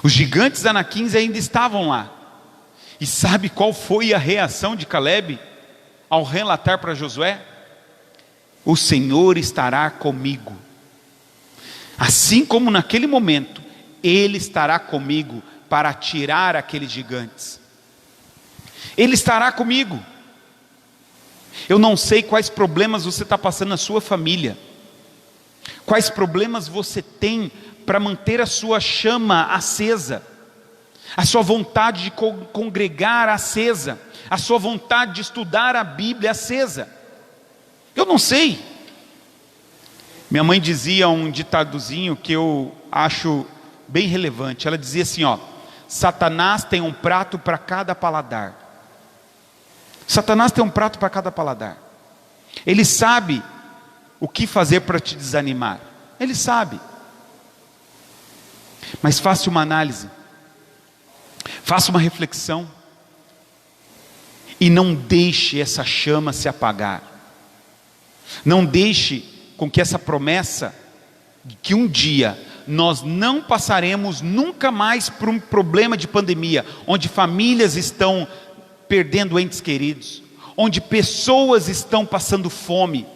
Os gigantes anaquins ainda estavam lá. E sabe qual foi a reação de Caleb ao relatar para Josué? O Senhor estará comigo. Assim como naquele momento, Ele estará comigo para tirar aqueles gigantes. Ele estará comigo. Eu não sei quais problemas você está passando na sua família, quais problemas você tem para manter a sua chama acesa, a sua vontade de congregar acesa, a sua vontade de estudar a Bíblia acesa. Eu não sei. Minha mãe dizia um ditadozinho que eu acho bem relevante. Ela dizia assim, Satanás tem um prato para cada paladar. Satanás tem um prato para cada paladar. Ele sabe o que fazer para te desanimar. Ele sabe. Mas faça uma análise. Faça uma reflexão. E não deixe essa chama se apagar. Não deixe com que essa promessa, que um dia nós não passaremos nunca mais por um problema de pandemia, onde famílias estão perdendo entes queridos, onde pessoas estão passando fome,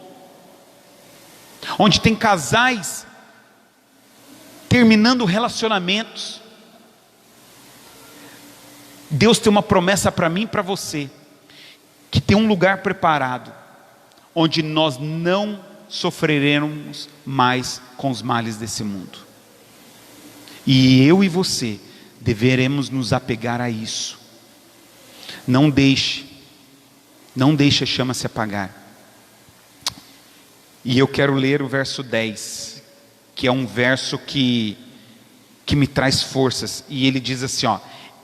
onde tem casais terminando relacionamentos. Deus tem uma promessa para mim e para você, que tem um lugar preparado, onde nós não sofreremos mais com os males desse mundo. E eu e você deveremos nos apegar a isso. Não deixe a chama se apagar. E eu quero ler o verso 10, que é um verso que me traz forças. E ele diz assim,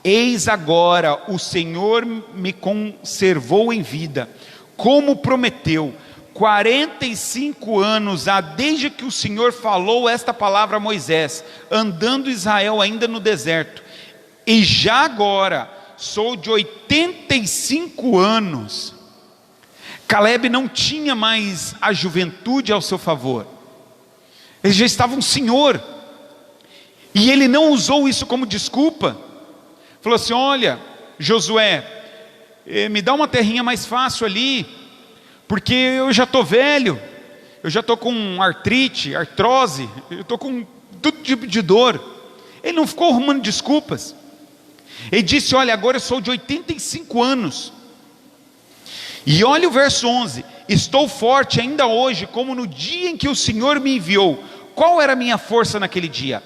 eis agora o Senhor me conservou em vida, como prometeu. 45 anos há desde que o Senhor falou esta palavra a Moisés, andando Israel ainda no deserto. E já agora sou de 85 anos. Caleb não tinha mais a juventude ao seu favor. Ele já estava um senhor. E ele não usou isso como desculpa. Falou assim, olha, Josué, me dá uma terrinha mais fácil ali, porque eu já estou velho, eu já estou com artrite, artrose, eu estou com todo tipo de dor. Ele não ficou arrumando desculpas. Ele disse, olha, agora eu sou de 85 anos. E olha o verso 11, estou forte ainda hoje, como no dia em que o Senhor me enviou. Qual era a minha força naquele dia?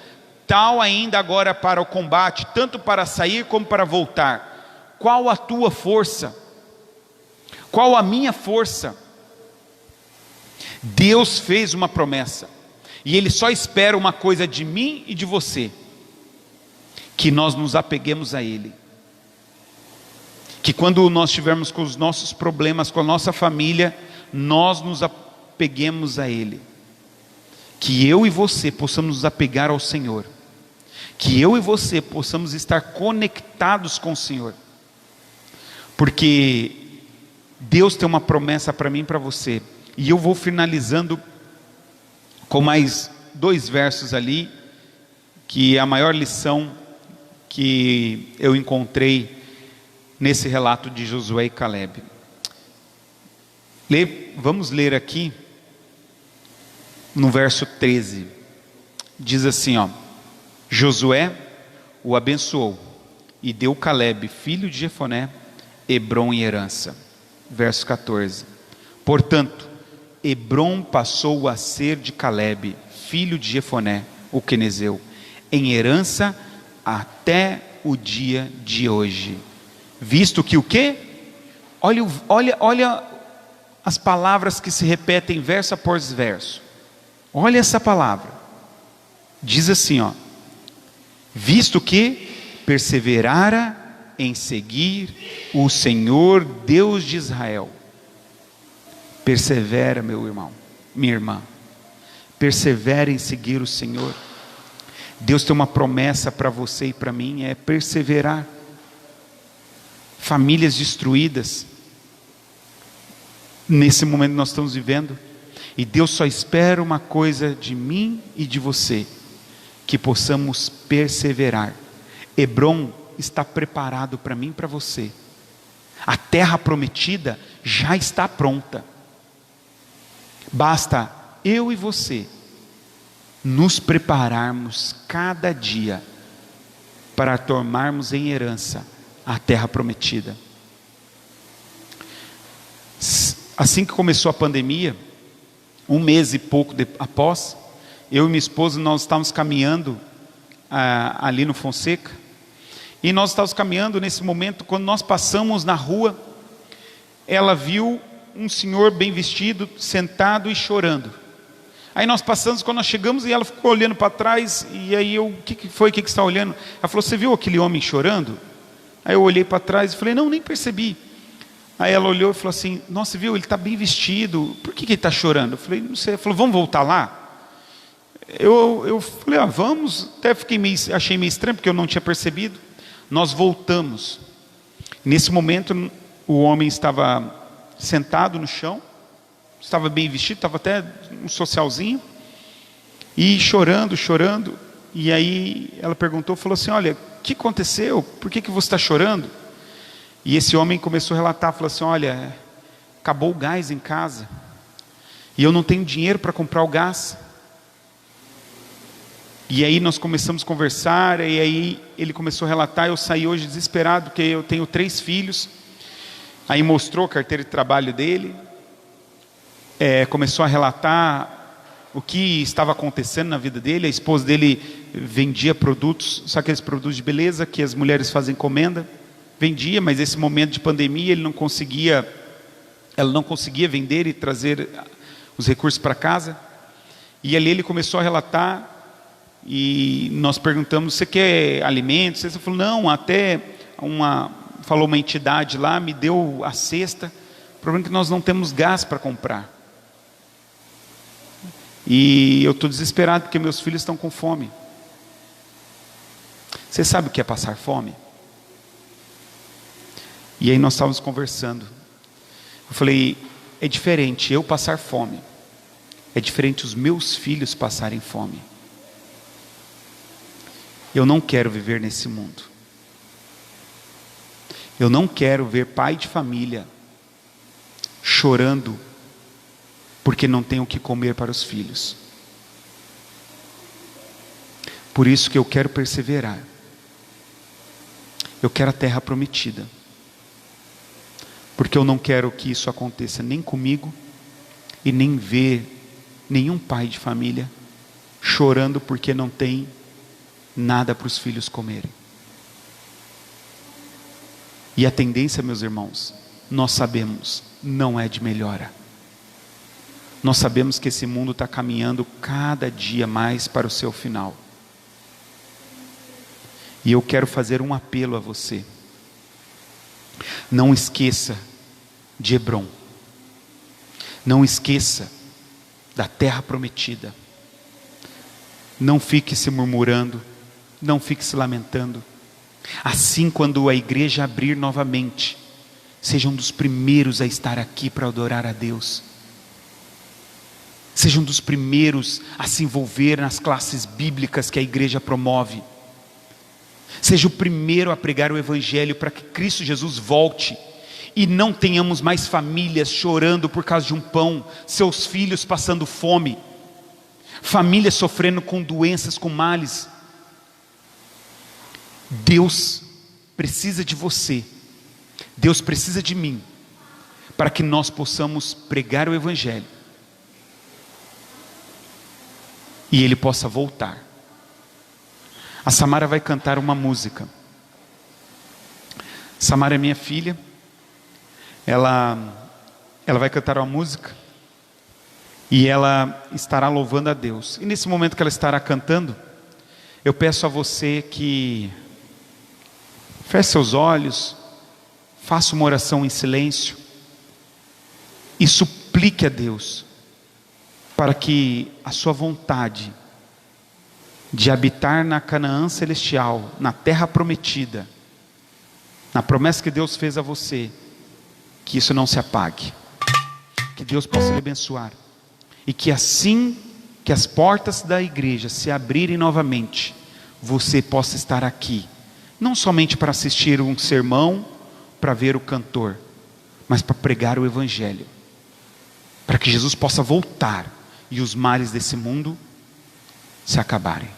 Tal ainda agora para o combate, tanto para sair como para voltar. Qual a tua força? Qual a minha força? Deus fez uma promessa, e Ele só espera uma coisa de mim e de você: que nós nos apeguemos a Ele. Que quando nós estivermos com os nossos problemas, com a nossa família, nós nos apeguemos a Ele. Que eu e você possamos nos apegar ao Senhor. Que eu e você possamos estar conectados com o Senhor. Porque Deus tem uma promessa para mim e para você. E eu vou finalizando com mais 2 versos ali, que é a maior lição que eu encontrei nesse relato de Josué e Caleb. Vamos ler aqui no verso 13. Diz assim, Josué o abençoou e deu Calebe, filho de Jefoné, Hebrom em herança. Verso 14. Portanto, Hebrom passou a ser de Calebe, filho de Jefoné, o quenezeu, em herança até o dia de hoje. Visto que o quê? Olha as palavras que se repetem verso após verso. Olha essa palavra. Diz assim, ó: visto que perseverara em seguir o Senhor Deus de Israel. Persevera, meu irmão, minha irmã. Persevera em seguir o Senhor. Deus tem uma promessa para você e para mim, é perseverar. Famílias destruídas, nesse momento nós estamos vivendo, e Deus só espera uma coisa de mim e de você: que possamos perseverar. Hebrom está preparado para mim e para você. A terra prometida já está pronta. Basta eu e você nos prepararmos cada dia para tomarmos em herança a terra prometida. Assim que começou a pandemia, um mês e pouco após, eu e minha esposa, nós estávamos caminhando ali no Fonseca, e nós estávamos caminhando nesse momento. Quando nós passamos na rua, ela viu um senhor bem vestido, sentado e chorando. Aí nós passamos, quando nós chegamos, e ela ficou olhando para trás, e aí eu: o que foi, o que você está olhando? Ela falou: você viu aquele homem chorando? Aí eu olhei para trás e falei: não, nem percebi. Aí ela olhou e falou assim: nossa, viu, ele está bem vestido, por que ele está chorando? Eu falei: não sei. Ela falou: vamos voltar lá? Eu falei: vamos. Até achei meio estranho, porque eu não tinha percebido. Nós voltamos. Nesse momento, o homem estava sentado no chão, estava bem vestido, estava até um socialzinho, e chorando. E aí ela perguntou, falou assim: olha, o que aconteceu? Por que você está chorando? E esse homem começou a relatar, falou assim: olha, acabou o gás em casa, e eu não tenho dinheiro para comprar o gás. E aí nós começamos a conversar, e aí ele começou a relatar: eu saí hoje desesperado, porque eu tenho 3 filhos. Aí mostrou a carteira de trabalho dele, começou a relatar o que estava acontecendo na vida dele. A esposa dele vendia produtos, só aqueles produtos de beleza que as mulheres fazem encomenda. Vendia, mas esse momento de pandemia ela não conseguia vender e trazer os recursos para casa. E ali ele começou a relatar, e nós perguntamos: você quer alimentos? Ele falou: não, falou uma entidade lá, me deu a cesta. O problema é que nós não temos gás para comprar. E eu estou desesperado porque meus filhos estão com fome. Você sabe o que é passar fome? E aí nós estávamos conversando. Eu falei: é diferente eu passar fome, é diferente os meus filhos passarem fome. Eu não quero viver nesse mundo. Eu não quero ver pai de família chorando porque não tem o que comer para os filhos. Por isso que eu quero perseverar. Eu quero a terra prometida, porque eu não quero que isso aconteça nem comigo, e nem ver nenhum pai de família chorando porque não tem nada para os filhos comerem. E a tendência, meus irmãos, nós sabemos, não é de melhora. Nós sabemos que esse mundo está caminhando cada dia mais para o seu final. E eu quero fazer um apelo a você: não esqueça de Hebrom, não esqueça da terra prometida. Não fique se murmurando, não fique se lamentando. Assim, quando a igreja abrir novamente, seja um dos primeiros a estar aqui para adorar a Deus. Seja um dos primeiros a se envolver nas classes bíblicas que a igreja promove. Seja o primeiro a pregar o evangelho para que Cristo Jesus volte e não tenhamos mais famílias chorando por causa de um pão, seus filhos passando fome, famílias sofrendo com doenças, com males. Deus precisa de você, Deus precisa de mim, para que nós possamos pregar o Evangelho e Ele possa voltar. A Samara vai cantar uma música. Samara é minha filha, ela vai cantar uma música e ela estará louvando a Deus. E nesse momento que ela estará cantando, eu peço a você que feche seus olhos, faça uma oração em silêncio e suplique a Deus para que a sua vontade de habitar na Canaã celestial, na terra prometida, na promessa que Deus fez a você, que isso não se apague, que Deus possa lhe abençoar, e que assim que as portas da igreja se abrirem novamente, você possa estar aqui, não somente para assistir um sermão, para ver o cantor, mas para pregar o Evangelho, para que Jesus possa voltar, e os males desse mundo se acabarem.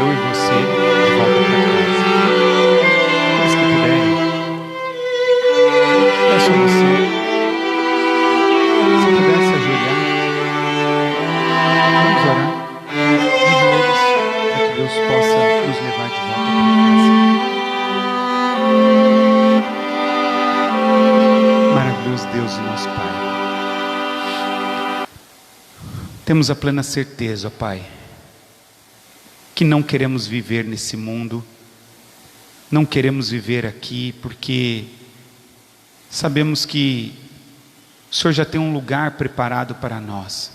eu e você de volta para casa. Aqueles que puderem, peço a você, se puder se ajoelhar, vamos orar de joelhos para que Deus possa nos levar de volta para casa. Maravilhoso Deus e nosso Pai. Temos a plena certeza, ó Pai, que não queremos viver nesse mundo, não queremos viver aqui, porque sabemos que o Senhor já tem um lugar preparado para nós,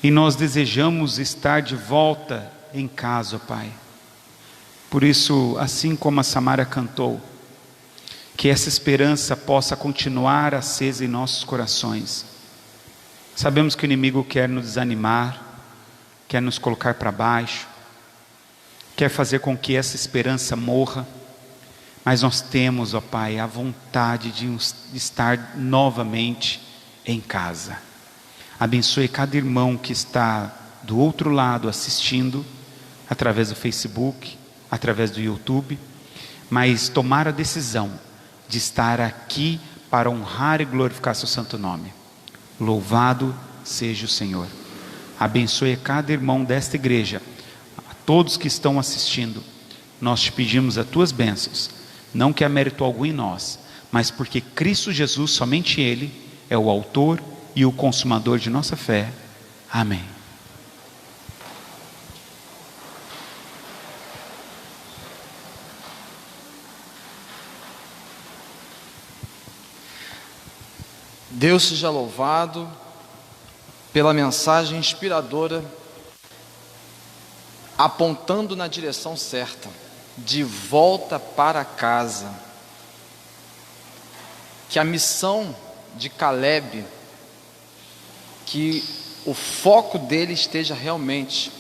e nós desejamos estar de volta em casa, ó Pai. Por isso, assim como a Samara cantou, que essa esperança possa continuar acesa em nossos corações. Sabemos que o inimigo quer nos desanimar, quer nos colocar para baixo, quer fazer com que essa esperança morra, mas nós temos, ó Pai, a vontade de estar novamente em casa. Abençoe cada irmão que está do outro lado assistindo, através do Facebook, através do YouTube, mas tomar a decisão de estar aqui para honrar e glorificar seu santo nome. Louvado seja o Senhor. Abençoe cada irmão desta igreja, a todos que estão assistindo. Nós te pedimos as tuas bênçãos, não que há mérito algum em nós, mas porque Cristo Jesus, somente Ele, é o autor e o consumador de nossa fé. Amém. Deus seja louvado pela mensagem inspiradora, apontando na direção certa, de volta para casa. Que a missão de Caleb, que o foco dele esteja realmente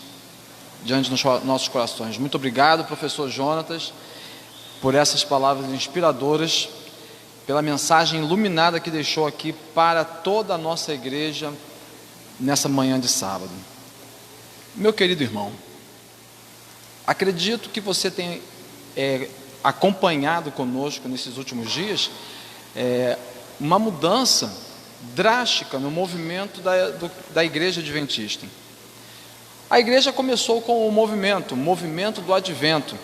diante dos nossos corações. Muito obrigado, professor Jonatas, por essas palavras inspiradoras, pela mensagem iluminada que deixou aqui para toda a nossa igreja nessa manhã de sábado. Meu querido irmão, acredito que você tem acompanhado conosco nesses últimos dias uma mudança drástica no movimento da igreja adventista. A igreja começou com o movimento do advento,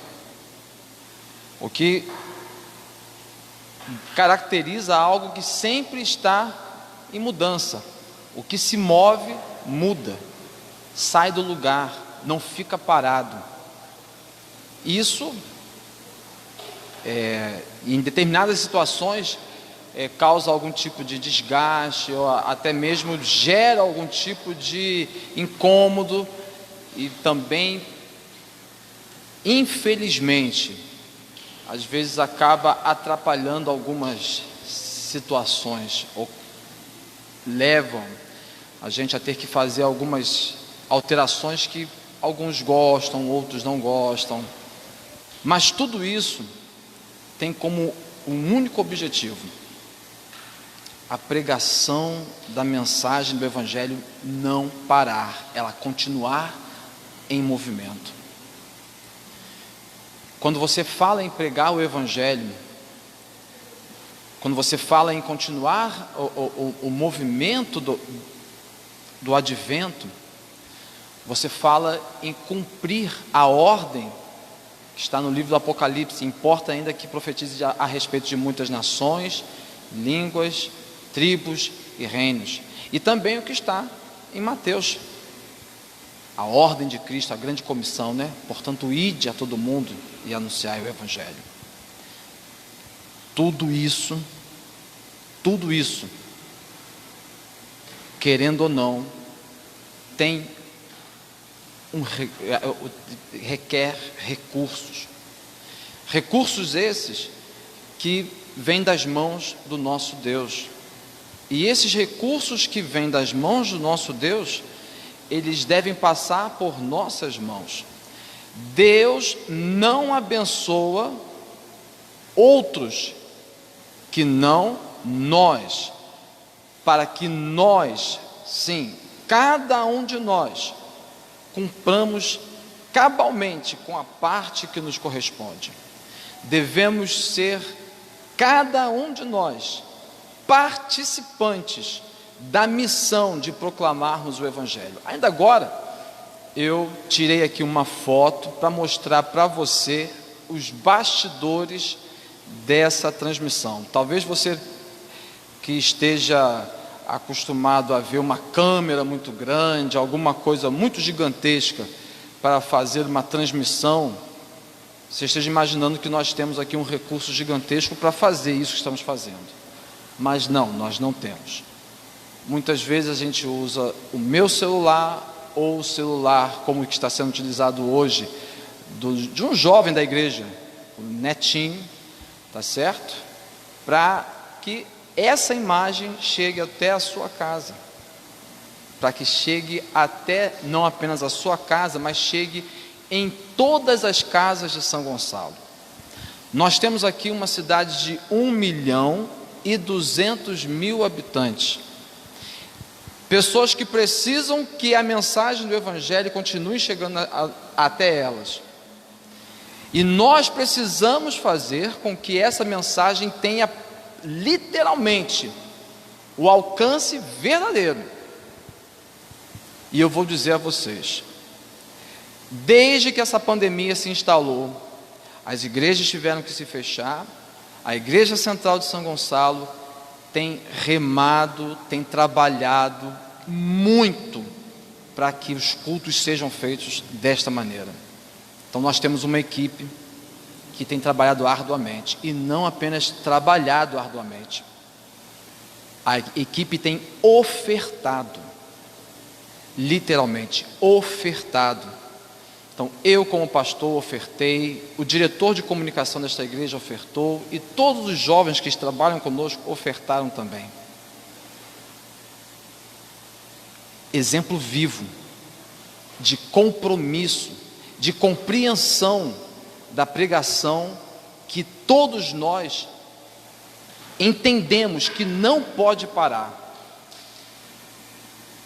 o que caracteriza algo que sempre está em mudança. O que se move, muda, sai do lugar, não fica parado. Isso, em determinadas situações, causa algum tipo de desgaste, ou até mesmo gera algum tipo de incômodo, e também, infelizmente, às vezes acaba atrapalhando algumas situações, ou levam a gente a ter que fazer algumas alterações que alguns gostam, outros não gostam. Mas tudo isso tem como um único objetivo: a pregação da mensagem do Evangelho não parar, ela continuar em movimento. Quando você fala em pregar o Evangelho, quando você fala em continuar o movimento do advento, você fala em cumprir a ordem que está no livro do Apocalipse. Importa ainda que profetize a respeito de muitas nações, línguas, tribos e reinos. E também o que está em Mateus, a ordem de Cristo, a grande comissão, né? Portanto, ide a todo mundo e anunciai o Evangelho. Tudo isso, querendo ou não, requer recursos. Recursos esses que vêm das mãos do nosso Deus. E esses recursos que vêm das mãos do nosso Deus, eles devem passar por nossas mãos. Deus não abençoa outros que não nós, para que nós, sim, cada um de nós, cumpramos cabalmente com a parte que nos corresponde. Devemos ser, cada um de nós, participantes da missão de proclamarmos o Evangelho. Ainda agora, eu tirei aqui uma foto para mostrar para você os bastidores dessa transmissão. Talvez você que esteja acostumado a ver uma câmera muito grande, alguma coisa muito gigantesca para fazer uma transmissão, você esteja imaginando que nós temos aqui um recurso gigantesco para fazer isso que estamos fazendo. Mas não, nós não temos. Muitas vezes a gente usa o meu celular ou o celular como o que está sendo utilizado hoje de um jovem da igreja, o netinho, tá certo? Para que essa imagem chegue até a sua casa, para que chegue até não apenas a sua casa, mas chegue em todas as casas de São Gonçalo. Nós temos aqui uma cidade de 1.200.000 habitantes, pessoas que precisam que a mensagem do Evangelho continue chegando até elas. E nós precisamos fazer com que essa mensagem tenha literalmente o alcance verdadeiro. E eu vou dizer a vocês, desde que essa pandemia se instalou, as igrejas tiveram que se fechar, a Igreja Central de São Gonçalo tem remado, tem trabalhado muito para que os cultos sejam feitos desta maneira. Então nós temos uma equipe que tem trabalhado arduamente, e não apenas trabalhado arduamente, a equipe tem ofertado, literalmente ofertado. Então eu, como pastor, ofertei, o diretor de comunicação desta igreja ofertou, e todos os jovens que trabalham conosco ofertaram também. Exemplo vivo de compromisso, de compreensão da pregação que todos nós entendemos que não pode parar.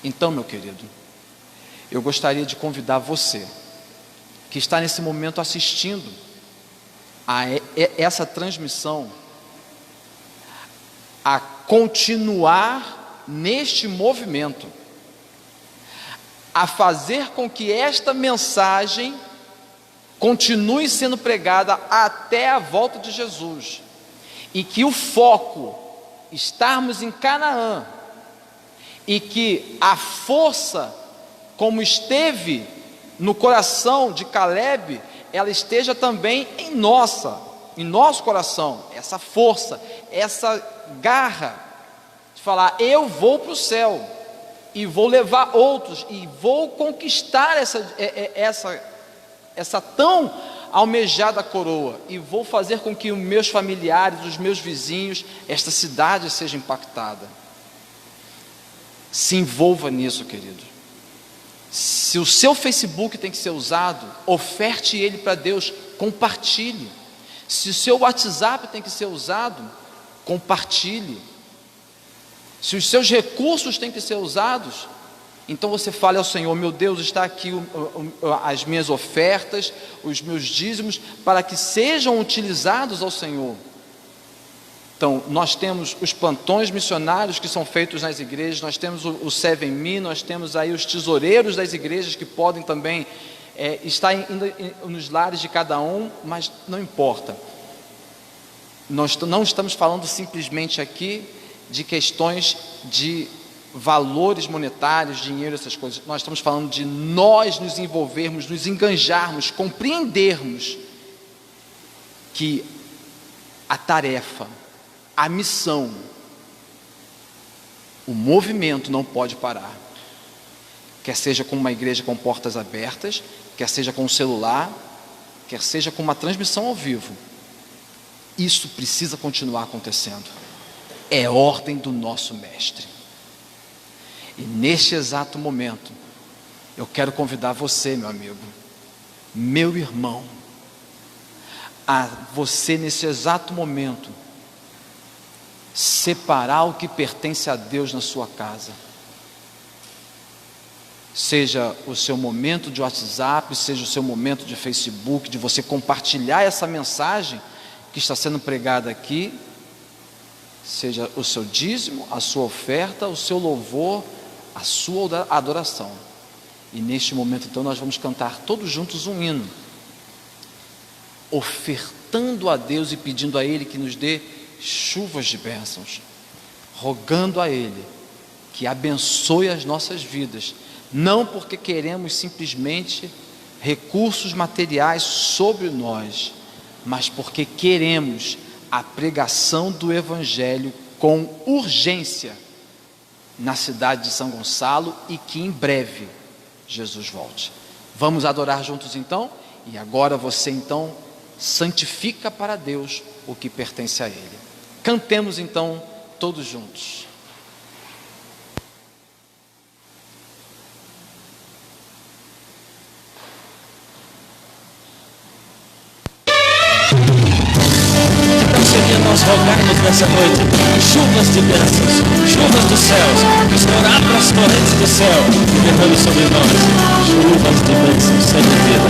Então, meu querido, eu gostaria de convidar você que está nesse momento assistindo a essa transmissão a continuar neste movimento, a fazer com que esta mensagem continue sendo pregada até a volta de Jesus, e que o foco estarmos em Canaã, e que a força, como esteve no coração de Caleb, ela esteja também em nosso coração, essa força, essa garra de falar: eu vou para o céu e vou levar outros e vou conquistar essa tão almejada coroa, e vou fazer com que os meus familiares, os meus vizinhos, esta cidade seja impactada. Se envolva nisso, querido. Se o seu Facebook tem que ser usado, oferte ele para Deus, compartilhe. Se o seu WhatsApp tem que ser usado, compartilhe. Se os seus recursos têm que ser usados, então você fale ao Senhor: meu Deus, está aqui as minhas ofertas, os meus dízimos, para que sejam utilizados ao Senhor. Então, nós temos os plantões missionários que são feitos nas igrejas, nós temos o 7Me, nós temos aí os tesoureiros das igrejas que podem também estar nos lares de cada um, mas não importa. Nós não estamos falando simplesmente aqui de questões de valores monetários, dinheiro, essas coisas. Nós estamos falando de nós nos envolvermos, nos enganjarmos, compreendermos que a tarefa, a missão, o movimento não pode parar. Quer seja com uma igreja com portas abertas, quer seja com um celular, quer seja com uma transmissão ao vivo. Isso precisa continuar acontecendo. É ordem do nosso mestre. E neste exato momento, eu quero convidar você, meu amigo, meu irmão, a você nesse exato momento separar o que pertence a Deus na sua casa Seja o seu momento de WhatsApp, seja o seu momento de Facebook, de você compartilhar essa mensagem que está sendo pregada aqui, seja o seu dízimo, a sua oferta, o seu louvor, a sua adoração. E neste momento então nós vamos cantar todos juntos um hino, ofertando a Deus e pedindo a Ele que nos dê chuvas de bênçãos, rogando a Ele que abençoe as nossas vidas, não porque queremos simplesmente recursos materiais sobre nós, mas porque queremos a pregação do Evangelho com urgência na cidade de São Gonçalo e que em breve Jesus volte. Vamos adorar juntos então? E agora você então santifica para Deus o que pertence a Ele. Cantemos então todos juntos. Nós rogarmos nessa noite chuvas de bênçãos, chuvas dos céus. O Senhor abra as correntes do céu e derrame sobre nós chuvas de bênçãos sem medida.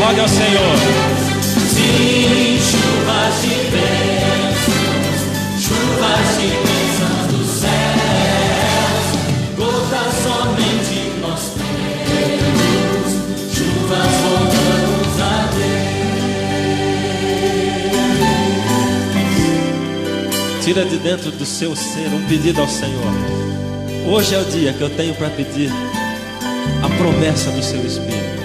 Rogue ao Senhor. Sim, chuvas de bênçãos, chuvas de bênçãos dos céus, gotas somente nós temos, chuvas voltamos a Deus. Tira de dentro do seu ser um pedido ao Senhor. Hoje é o dia que eu tenho para pedir a promessa do seu Espírito.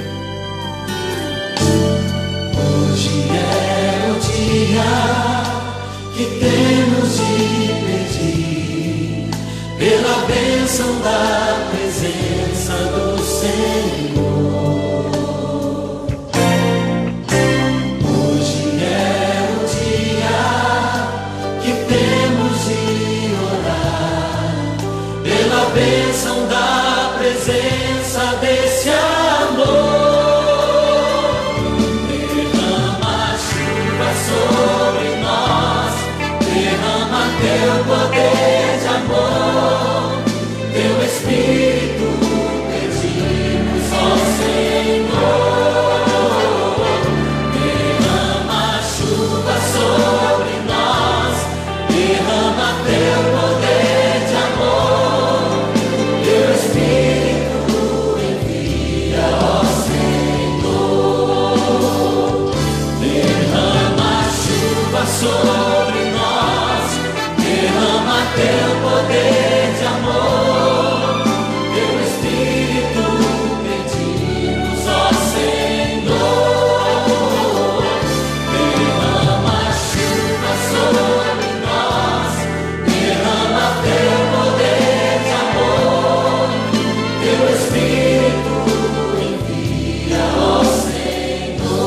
Que temos de pedir pela bênção da presença do Senhor. Hoje é o dia que temos de orar pela bênção da presença desse amor. Sobre nós, derrama teu poder de amor, teu Espírito pedimos ao Senhor. Derrama chuva sobre nós, derrama teu poder de amor, teu Espírito envia ao Senhor. Derrama sobre nós, derrama teu poder de amor, teu Espírito pedimos ao Senhor. Derrama chuva sobre nós, derrama teu poder de amor, teu Espírito envia ao Senhor.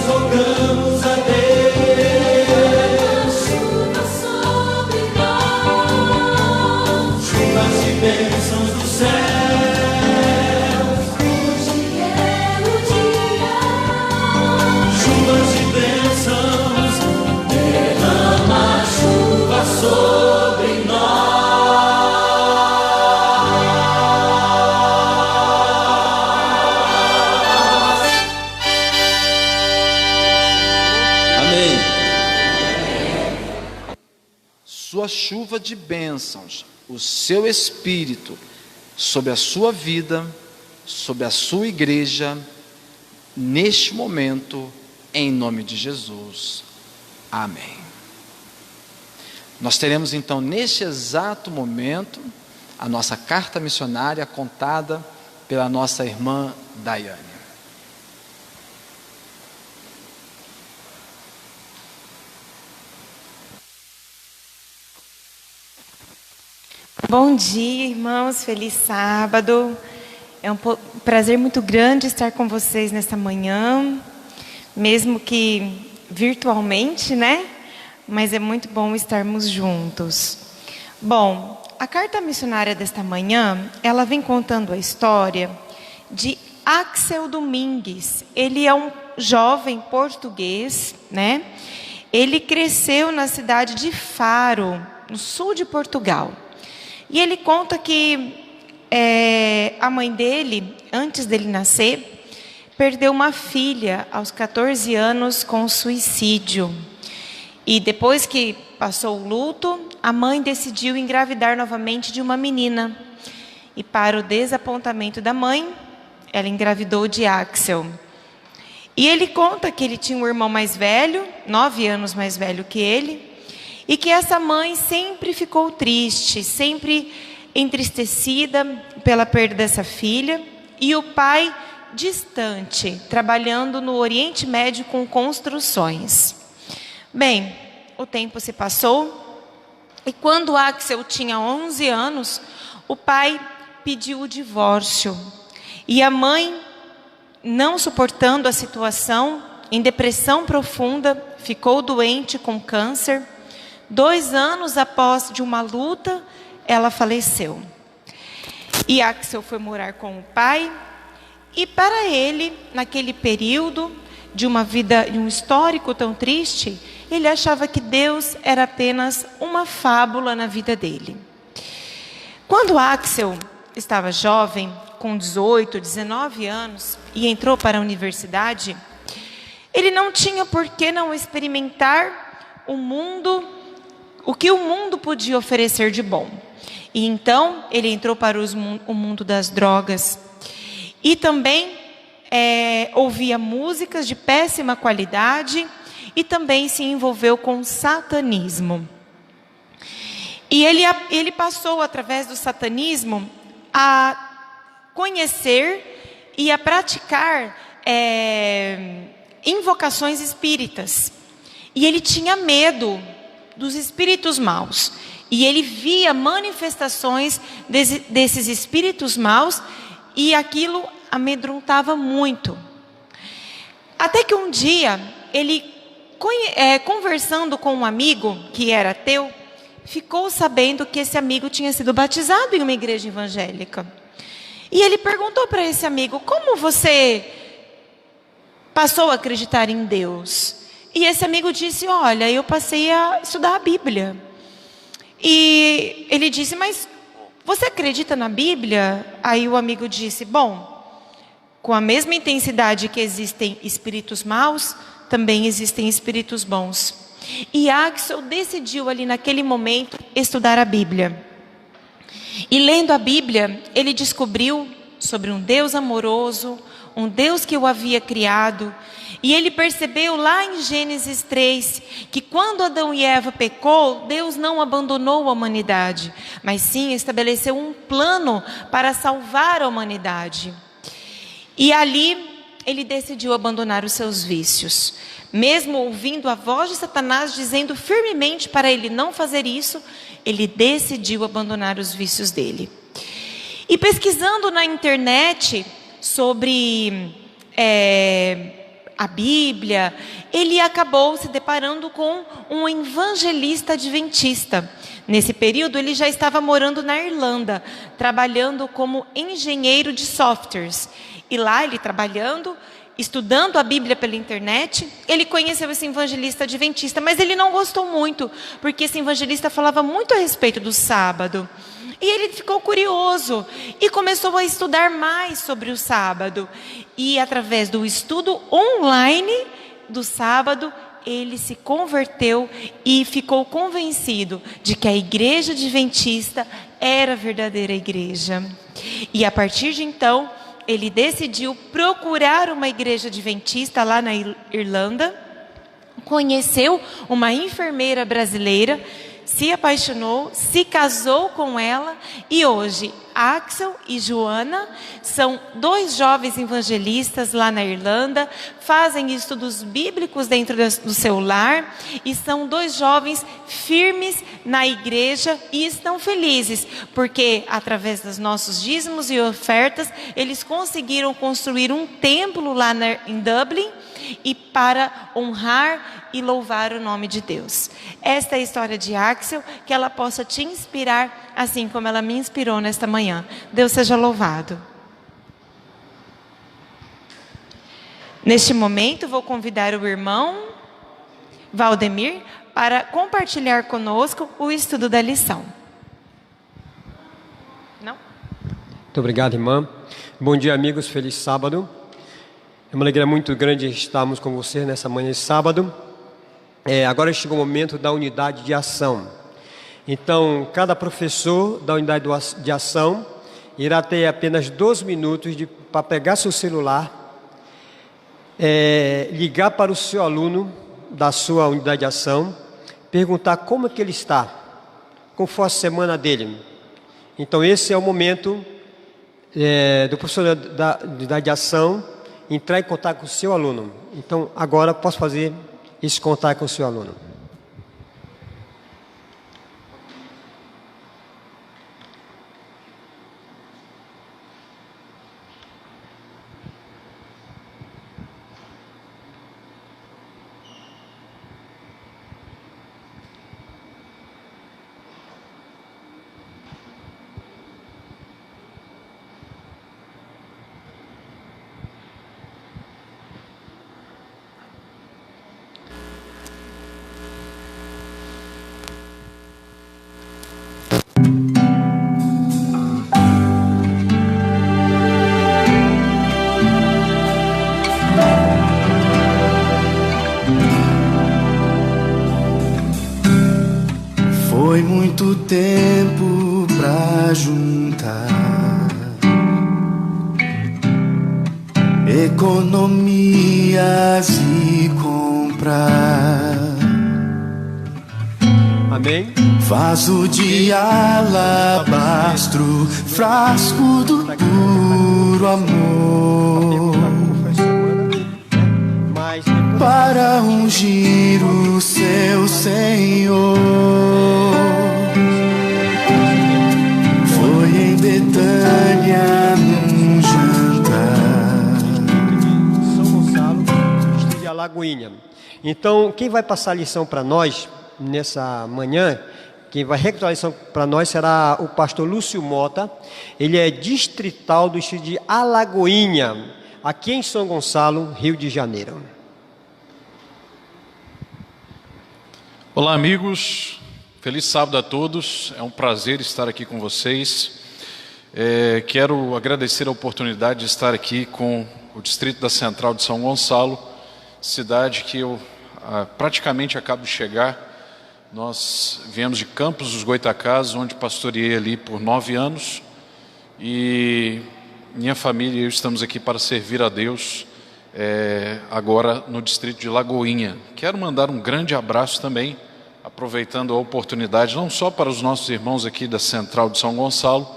Rogamos a Deus, chuva sobre nós, chuvas de bênçãos dos céus. Hoje é o dia, chuvas de bênçãos, derrama chuva sobre nós. Sua chuva de bênçãos, o seu Espírito sobre a sua vida, sobre a sua igreja, neste momento, em nome de Jesus. Amém. Nós teremos então, neste exato momento, a nossa carta missionária contada pela nossa irmã Daiane. Bom dia, irmãos. Feliz sábado. É um prazer muito grande estar com vocês nesta manhã, mesmo que virtualmente, né? Mas é muito bom estarmos juntos. Bom, a carta missionária desta manhã, ela vem contando a história de Axel Domingues. Ele é um jovem português, né? Ele cresceu na cidade de Faro, no sul de Portugal. E ele conta que a mãe dele, antes dele nascer, perdeu uma filha aos 14 anos com suicídio. E depois que passou o luto, a mãe decidiu engravidar novamente de uma menina. E para o desapontamento da mãe, ela engravidou de Axel. E ele conta que ele tinha um irmão mais velho, 9 anos mais velho que ele, e que essa mãe sempre ficou triste, sempre entristecida pela perda dessa filha, e o pai distante, trabalhando no Oriente Médio com construções. Bem, o tempo se passou, e quando Axel tinha 11 anos, o pai pediu o divórcio. E a mãe, não suportando a situação, em depressão profunda, ficou doente com câncer. 2 anos após de uma luta, ela faleceu. E Axel foi morar com o pai. E para ele, naquele período de uma vida, de um histórico tão triste, ele achava que Deus era apenas uma fábula na vida dele. Quando Axel estava jovem, com 18, 19 anos, e entrou para a universidade, ele não tinha por que não experimentar o mundo, o que o mundo podia oferecer de bom. E então ele entrou para o mundo das drogas. E também ouvia músicas de péssima qualidade e também se envolveu com satanismo. E ele passou, através do satanismo, a conhecer e a praticar invocações espíritas. E ele tinha medo dos espíritos maus. E ele via manifestações desses espíritos maus, e aquilo amedrontava muito. Até que um dia, ele, conversando com um amigo que era ateu, ficou sabendo que esse amigo tinha sido batizado em uma igreja evangélica. E ele perguntou para esse amigo: como você passou a acreditar em Deus? E esse amigo disse: olha, eu passei a estudar a Bíblia. E ele disse: mas você acredita na Bíblia? Aí o amigo disse: bom, com a mesma intensidade que existem espíritos maus, também existem espíritos bons. E Axel decidiu ali naquele momento estudar a Bíblia. E lendo a Bíblia, ele descobriu sobre um Deus amoroso, um Deus que o havia criado. E ele percebeu lá em Gênesis 3, que quando Adão e Eva pecou, Deus não abandonou a humanidade, mas sim estabeleceu um plano para salvar a humanidade. E ali ele decidiu abandonar os seus vícios. Mesmo ouvindo a voz de Satanás dizendo firmemente para ele não fazer isso, ele decidiu abandonar os vícios dele. E pesquisando na internet sobre a Bíblia, ele acabou se deparando com um evangelista adventista. Nesse período, ele já estava morando na Irlanda, trabalhando como engenheiro de softwares. E lá, ele trabalhando, estudando a Bíblia pela internet, ele conheceu esse evangelista adventista, mas ele não gostou muito, porque esse evangelista falava muito a respeito do sábado. E ele ficou curioso e começou a estudar mais sobre o sábado. E através do estudo online do sábado, ele se converteu e ficou convencido de que a igreja adventista era a verdadeira igreja. E a partir de então, ele decidiu procurar uma igreja adventista lá na Irlanda, conheceu uma enfermeira brasileira, se apaixonou, se casou com ela e hoje Axel e Joana são 2 jovens evangelistas lá na Irlanda, fazem estudos bíblicos dentro do seu lar e são 2 jovens firmes na igreja e estão felizes, porque através dos nossos dízimos e ofertas, eles conseguiram construir um templo lá em Dublin e para honrar e louvar o nome de Deus. Esta é a história de Axel, que ela possa te inspirar, assim como ela me inspirou nesta manhã. Deus seja louvado. Neste momento, vou convidar o irmão Valdemir para compartilhar conosco o estudo da lição. Não? Muito obrigado, irmã. Bom dia, amigos. Feliz sábado. É uma alegria muito grande estarmos com você nessa manhã de sábado. Agora chegou o momento da unidade de ação. Então, cada professor da unidade de ação irá ter apenas 2 minutos para pegar seu celular, ligar para o seu aluno da sua unidade de ação, perguntar como é que ele está, como foi a semana dele. Então, esse é o momento do professor da unidade de ação entrar em contato com o seu aluno. Então, agora posso fazer esse contato com o seu aluno. Foi muito tempo pra juntar economias e comprar. Amém? Vaso de alabastro, frasco do puro amor, para ungir o seu Senhor. Foi em Betânia num jantar. São Gonçalo, distrito de Alagoinha. Então, quem vai passar a lição para nós nessa manhã, quem vai recapitular a lição para nós será o pastor Lúcio Mota. Ele é distrital do distrito de Alagoinha, aqui em São Gonçalo, Rio de Janeiro. Olá, amigos, feliz sábado a todos, é um prazer estar aqui com vocês. Quero agradecer a oportunidade de estar aqui com o Distrito da Central de São Gonçalo, cidade que eu praticamente acabo de chegar. Nós viemos de Campos dos Goitacazes, onde pastoreei ali por 9 anos, e minha família e eu estamos aqui para servir a Deus, agora no Distrito de Lagoinha. Quero mandar um grande abraço também, aproveitando a oportunidade, não só para os nossos irmãos aqui da Central de São Gonçalo,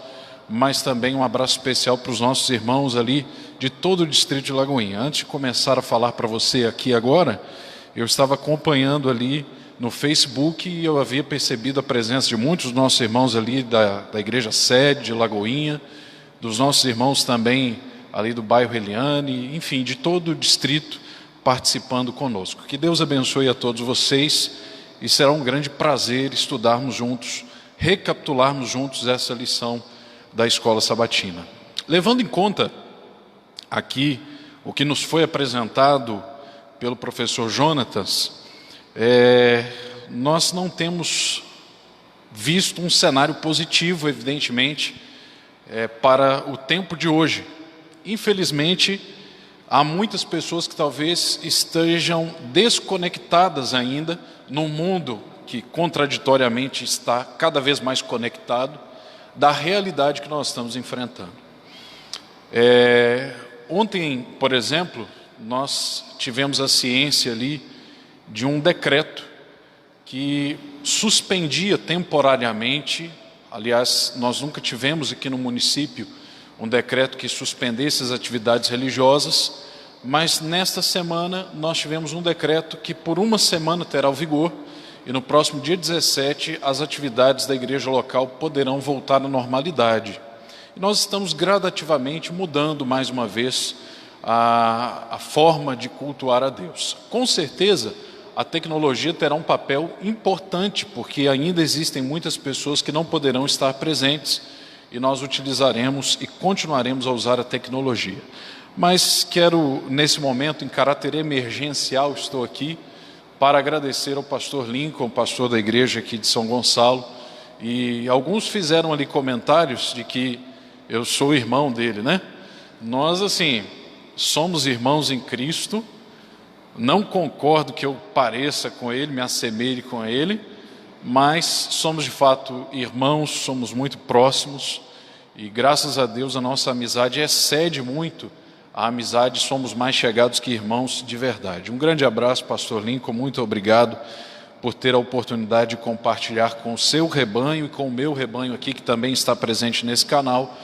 mas também um abraço especial para os nossos irmãos ali de todo o Distrito de Lagoinha. Antes de começar a falar para você aqui agora, eu estava acompanhando ali no Facebook e eu havia percebido a presença de muitos dos nossos irmãos ali da Igreja Sede de Lagoinha, dos nossos irmãos também ali do bairro Eliane, enfim, de todo o distrito participando conosco. Que Deus abençoe a todos vocês e será um grande prazer estudarmos juntos, recapitularmos juntos essa lição da Escola Sabatina. Levando em conta aqui o que nos foi apresentado pelo professor Jonatas, nós não temos visto um cenário positivo, evidentemente, para o tempo de hoje. Infelizmente, há muitas pessoas que talvez estejam desconectadas ainda num mundo que contraditoriamente está cada vez mais conectado da realidade que nós estamos enfrentando. Ontem, por exemplo, nós tivemos a ciência ali de um decreto que suspendia temporariamente, aliás, nós nunca tivemos aqui no município um decreto que suspendesse as atividades religiosas, mas nesta semana nós tivemos um decreto que por uma semana terá o vigor, e no próximo dia 17 as atividades da igreja local poderão voltar à normalidade. E nós estamos gradativamente mudando mais uma vez a forma de cultuar a Deus. Com certeza a tecnologia terá um papel importante, porque ainda existem muitas pessoas que não poderão estar presentes, e nós utilizaremos e continuaremos a usar a tecnologia. Mas quero, nesse momento, em caráter emergencial, estou aqui para agradecer ao pastor Lincoln, pastor da igreja aqui de São Gonçalo, e alguns fizeram ali comentários de que eu sou irmão dele, né? Nós, assim, somos irmãos em Cristo. Não concordo que eu pareça com ele, me assemelhe com ele, mas somos de fato irmãos, somos muito próximos, e graças a Deus a nossa amizade excede muito a amizade, somos mais chegados que irmãos de verdade. Um grande abraço, pastor Lincoln, muito obrigado por ter a oportunidade de compartilhar com o seu rebanho e com o meu rebanho aqui, que também está presente nesse canal,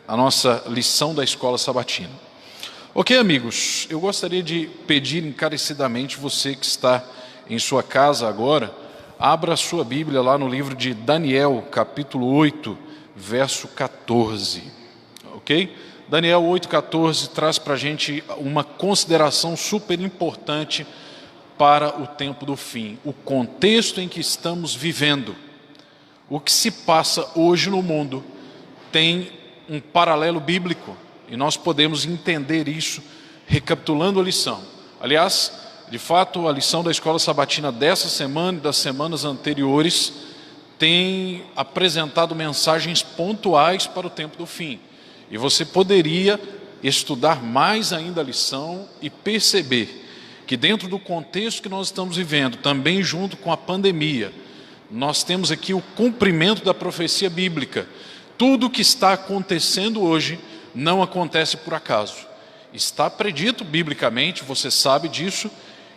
a nossa lição da Escola Sabatina. Ok, amigos, eu gostaria de pedir encarecidamente você que está em sua casa agora, abra a sua Bíblia lá no livro de Daniel, capítulo 8, verso 14, ok? Daniel 8,14 traz para a gente uma consideração super importante para o tempo do fim, o contexto em que estamos vivendo. O que se passa hoje no mundo tem um paralelo bíblico, e nós podemos entender isso recapitulando a lição. Aliás, de fato, a lição da Escola Sabatina dessa semana e das semanas anteriores tem apresentado mensagens pontuais para o tempo do fim. E você poderia estudar mais ainda a lição e perceber que dentro do contexto que nós estamos vivendo, também junto com a pandemia, nós temos aqui o cumprimento da profecia bíblica. Tudo o que está acontecendo hoje não acontece por acaso. Está predito biblicamente, você sabe disso,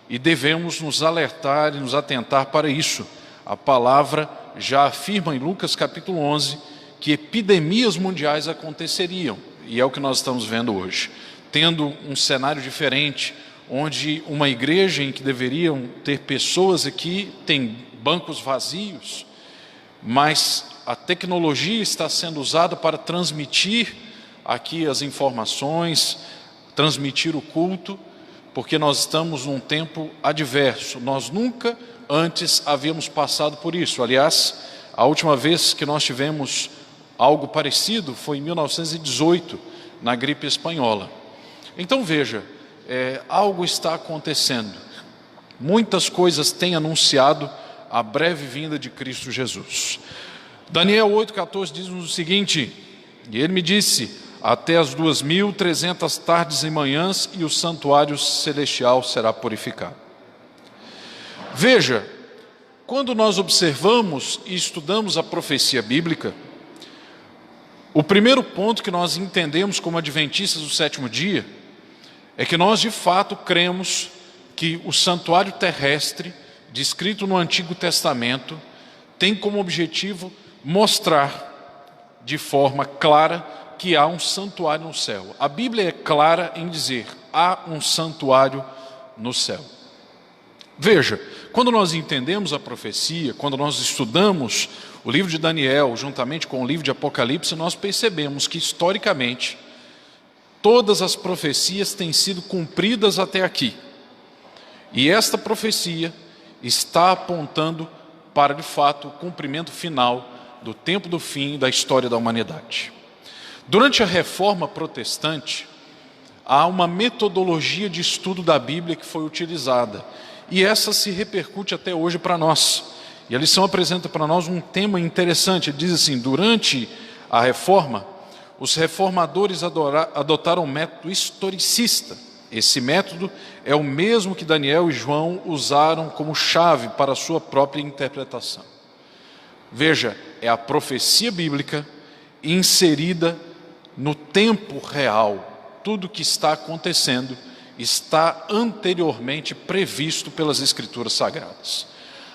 e devemos nos alertar e nos atentar para isso. A palavra já afirma em Lucas capítulo 11 que epidemias mundiais aconteceriam, e é o que nós estamos vendo hoje. Tendo um cenário diferente, onde uma igreja em que deveriam ter pessoas aqui, tem bancos vazios, mas a tecnologia está sendo usada para transmitir aqui as informações, transmitir o culto, porque nós estamos num tempo adverso. Nós nunca antes havíamos passado por isso. Aliás, a última vez que nós tivemos algo parecido foi em 1918, na gripe espanhola. Então veja, algo está acontecendo. Muitas coisas têm anunciado a breve vinda de Cristo Jesus. Daniel 8,14 diz-nos o seguinte: e ele me disse, até as 2.300 tardes e manhãs, e o santuário celestial será purificado. Veja, quando nós observamos e estudamos a profecia bíblica, o primeiro ponto que nós entendemos como adventistas do sétimo dia é que nós de fato cremos que o santuário terrestre, descrito no Antigo Testamento, tem como objetivo mostrar de forma clara que há um santuário no céu. A Bíblia é clara em dizer, há um santuário no céu. Veja, quando nós entendemos a profecia, quando nós estudamos o livro de Daniel, juntamente com o livro de Apocalipse, nós percebemos que historicamente, todas as profecias têm sido cumpridas até aqui. E esta profecia está apontando para, de fato, o cumprimento final do tempo do fim da história da humanidade. Durante a Reforma Protestante, há uma metodologia de estudo da Bíblia que foi utilizada, e essa se repercute até hoje para nós. E a lição apresenta para nós um tema interessante. Ele diz assim: durante a Reforma, os reformadores adotaram um método historicista. Esse método é o mesmo que Daniel e João usaram como chave para a sua própria interpretação. Veja, é a profecia bíblica inserida no tempo real, tudo o que está acontecendo, está anteriormente previsto pelas Escrituras Sagradas.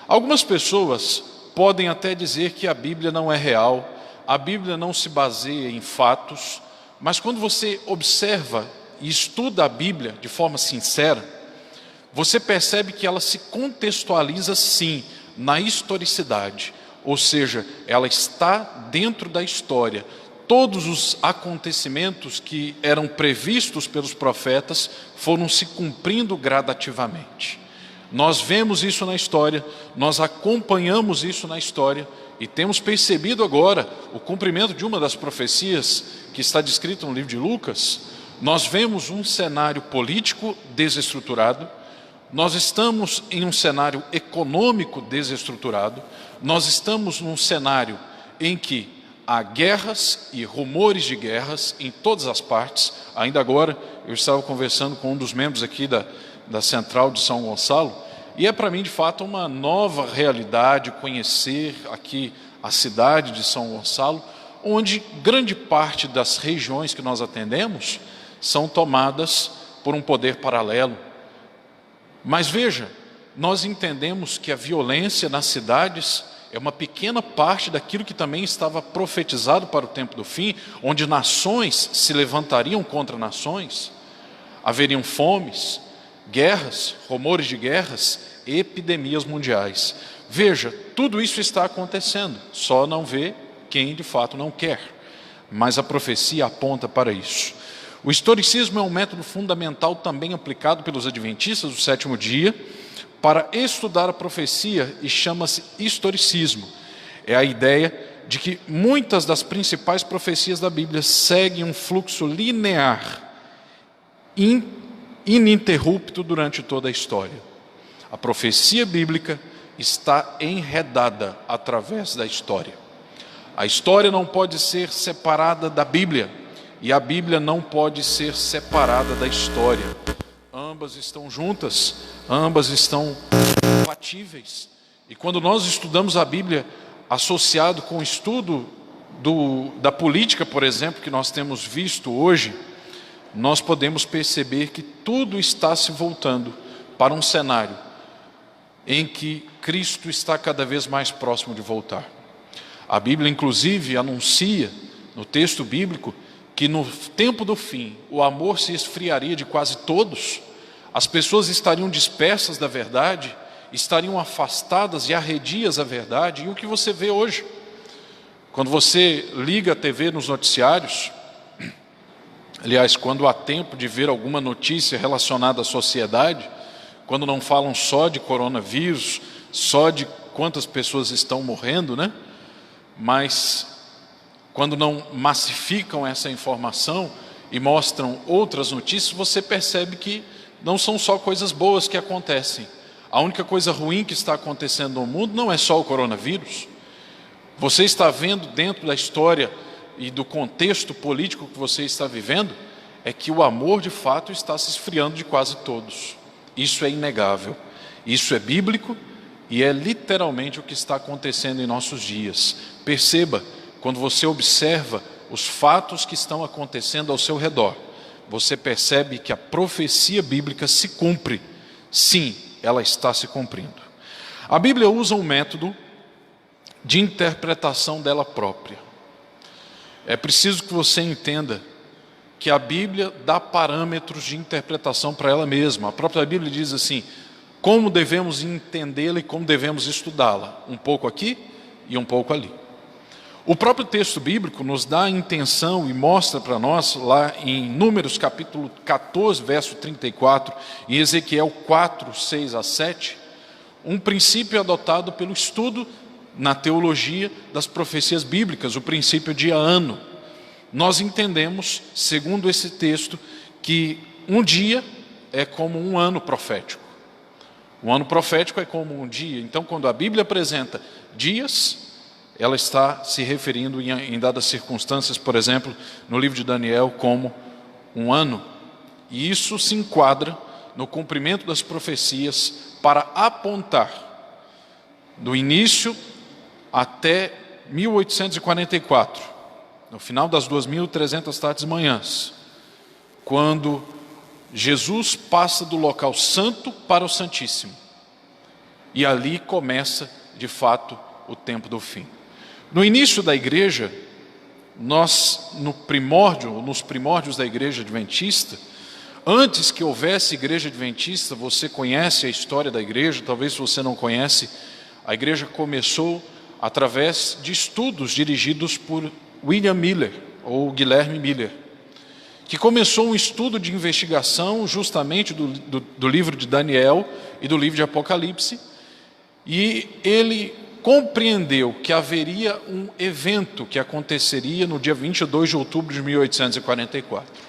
Algumas pessoas podem até dizer que a Bíblia não é real, a Bíblia não se baseia em fatos, mas quando você observa e estuda a Bíblia de forma sincera, você percebe que ela se contextualiza sim na historicidade, ou seja, ela está dentro da história. Todos os acontecimentos que eram previstos pelos profetas foram se cumprindo gradativamente. Nós vemos isso na história, nós acompanhamos isso na história e temos percebido agora o cumprimento de uma das profecias que está descrita no livro de Lucas. Nós vemos um cenário político desestruturado, nós estamos em um cenário econômico desestruturado, nós estamos num cenário em que há guerras e rumores de guerras em todas as partes. Ainda agora eu estava conversando com um dos membros aqui da Central de São Gonçalo, e é para mim de fato uma nova realidade conhecer aqui a cidade de São Gonçalo, onde grande parte das regiões que nós atendemos são tomadas por um poder paralelo. Mas veja, nós entendemos que a violência nas cidades é uma pequena parte daquilo que também estava profetizado para o tempo do fim, onde nações se levantariam contra nações, haveriam fomes, guerras, rumores de guerras, epidemias mundiais. Veja, tudo isso está acontecendo, só não vê quem de fato não quer, mas a profecia aponta para isso. O historicismo é um método fundamental também aplicado pelos adventistas do sétimo dia para estudar a profecia e chama-se historicismo. É a ideia de que muitas das principais profecias da Bíblia seguem um fluxo linear, ininterrupto durante toda a história. A profecia bíblica está enredada através da história. A história não pode ser separada da Bíblia e a Bíblia não pode ser separada da história. Ambas estão juntas, ambas estão compatíveis. E quando nós estudamos a Bíblia associado com o estudo da política, por exemplo, que nós temos visto hoje, nós podemos perceber que tudo está se voltando para um cenário em que Cristo está cada vez mais próximo de voltar. A Bíblia, inclusive, anuncia no texto bíblico que no tempo do fim o amor se esfriaria de quase todos, as pessoas estariam dispersas da verdade, estariam afastadas e arredias à verdade. E o que você vê hoje? Quando você liga a TV nos noticiários, aliás, quando há tempo de ver alguma notícia relacionada à sociedade, quando não falam só de coronavírus, só de quantas pessoas estão morrendo, né? Mas quando não massificam essa informação e mostram outras notícias, você percebe que não são só coisas boas que acontecem. A única coisa ruim que está acontecendo no mundo não é só o coronavírus. Você está vendo dentro da história e do contexto político que você está vivendo, é que o amor de fato está se esfriando de quase todos. Isso é inegável, isso é bíblico e é literalmente o que está acontecendo em nossos dias. Perceba, quando você observa os fatos que estão acontecendo ao seu redor, você percebe que a profecia bíblica se cumpre. Sim, ela está se cumprindo. A Bíblia usa um método de interpretação dela própria. É preciso que você entenda que a Bíblia dá parâmetros de interpretação para ela mesma. A própria Bíblia diz assim, como devemos entendê-la e como devemos estudá-la. Um pouco aqui e um pouco ali. O próprio texto bíblico nos dá a intenção e mostra para nós, lá em Números capítulo 14, verso 34, em Ezequiel 4, 6 a 7, um princípio adotado pelo estudo na teologia das profecias bíblicas, o princípio de ano. Nós entendemos, segundo esse texto, que um dia é como um ano profético. Um ano profético é como um dia. Então, quando a Bíblia apresenta dias, ela está se referindo em dadas circunstâncias, por exemplo, no livro de Daniel, como um ano. E isso se enquadra no cumprimento das profecias para apontar do início até 1844, no final das 2.300 tardes e manhãs, quando Jesus passa do local santo para o santíssimo. E ali começa, de fato, o tempo do fim. No início da igreja, nos primórdios da igreja adventista, antes que houvesse igreja adventista, você conhece a história da igreja, talvez se você não conhece, a igreja começou através de estudos dirigidos por William Miller, ou Guilherme Miller, que começou um estudo de investigação justamente do livro de Daniel e do livro de Apocalipse, e ele compreendeu que haveria um evento que aconteceria no dia 22 de outubro de 1844.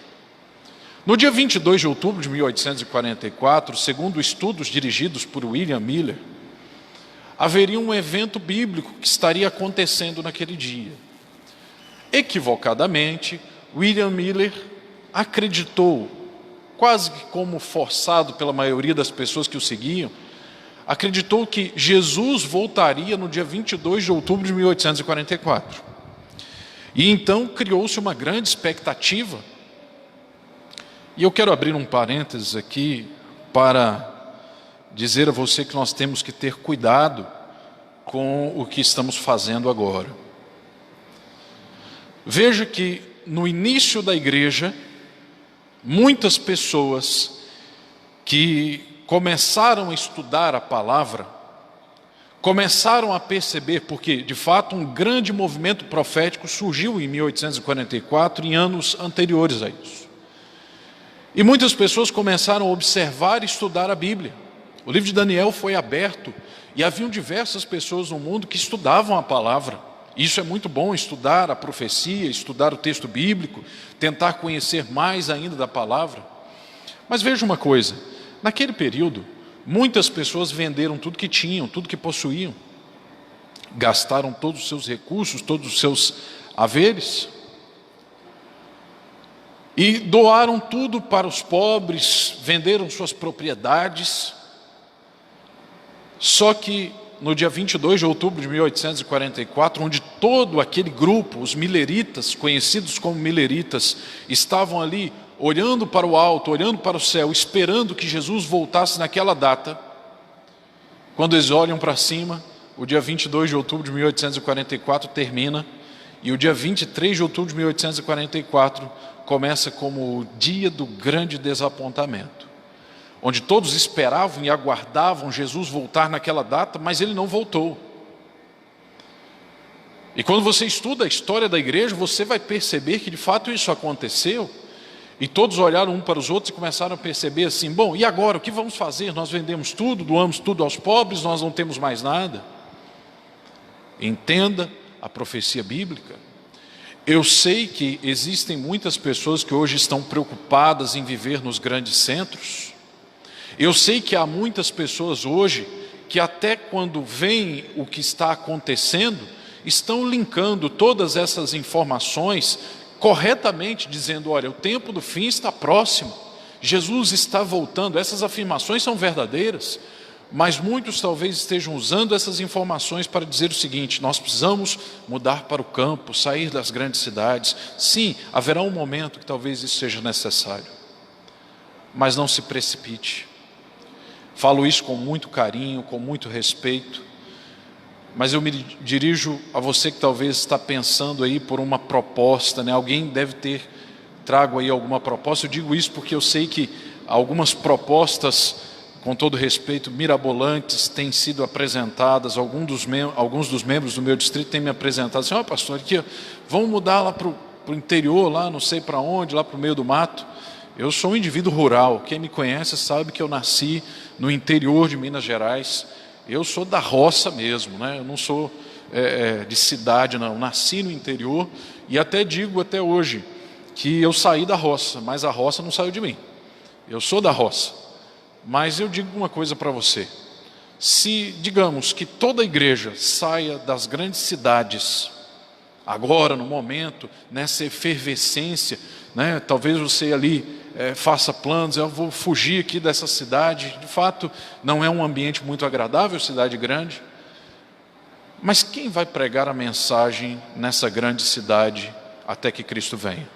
No dia 22 de outubro de 1844, segundo estudos dirigidos por William Miller, haveria um evento bíblico que estaria acontecendo naquele dia. Equivocadamente, William Miller acreditou, quase que como forçado pela maioria das pessoas que o seguiam, acreditou que Jesus voltaria no dia 22 de outubro de 1844. E então criou-se uma grande expectativa. E eu quero abrir um parênteses aqui para dizer a você que nós temos que ter cuidado com o que estamos fazendo agora. Veja que no início da igreja, muitas pessoas que começaram a estudar a palavra, começaram a perceber, porque de fato um grande movimento profético surgiu em 1844 e em anos anteriores a isso. E muitas pessoas começaram a observar e estudar a Bíblia. O livro de Daniel foi aberto e haviam diversas pessoas no mundo que estudavam a palavra. Isso é muito bom, estudar a profecia, estudar o texto bíblico, tentar conhecer mais ainda da palavra. Mas veja uma coisa, naquele período, muitas pessoas venderam tudo que tinham, tudo que possuíam. Gastaram todos os seus recursos, todos os seus haveres. E doaram tudo para os pobres, venderam suas propriedades. Só que no dia 22 de outubro de 1844, onde todo aquele grupo, os mileritas, conhecidos como mileritas, estavam ali olhando para o alto, olhando para o céu, esperando que Jesus voltasse naquela data, quando eles olham para cima, o dia 22 de outubro de 1844 termina, e o dia 23 de outubro de 1844 começa como o dia do grande desapontamento, onde todos esperavam e aguardavam Jesus voltar naquela data, mas ele não voltou. E quando você estuda a história da igreja, você vai perceber que de fato isso aconteceu, e todos olharam um para os outros e começaram a perceber assim, bom, e agora, o que vamos fazer? Nós vendemos tudo, doamos tudo aos pobres, nós não temos mais nada. Entenda a profecia bíblica. Eu sei que existem muitas pessoas que hoje estão preocupadas em viver nos grandes centros. Eu sei que há muitas pessoas hoje que até quando veem o que está acontecendo, estão linkando todas essas informações corretamente, dizendo, olha, o tempo do fim está próximo, Jesus está voltando. Essas afirmações são verdadeiras, mas muitos talvez estejam usando essas informações para dizer o seguinte, nós precisamos mudar para o campo, sair das grandes cidades. Sim, haverá um momento que talvez isso seja necessário, mas não se precipite. Falo isso com muito carinho, com muito respeito, mas eu me dirijo a você que talvez está pensando aí por uma proposta, né? Alguém deve ter trago aí alguma proposta. Eu digo isso porque eu sei que algumas propostas, com todo respeito, mirabolantes, têm sido apresentadas. Alguns dos membros do meu distrito têm me apresentado assim, pastor, aqui, vamos mudar lá para o interior, lá não sei para onde, lá para o meio do mato. Eu sou um indivíduo rural, quem me conhece sabe que eu nasci no interior de Minas Gerais. Eu sou da roça mesmo, né? Eu não sou de cidade, não. Eu nasci no interior e até digo até hoje que eu saí da roça, mas a roça não saiu de mim. Eu sou da roça. Mas eu digo uma coisa para você. Se, digamos, que toda a igreja saia das grandes cidades, agora, no momento, nessa efervescência, né? Talvez você ali faça planos, eu vou fugir aqui dessa cidade. De fato, não é um ambiente muito agradável, cidade grande. Mas quem vai pregar a mensagem nessa grande cidade até que Cristo venha?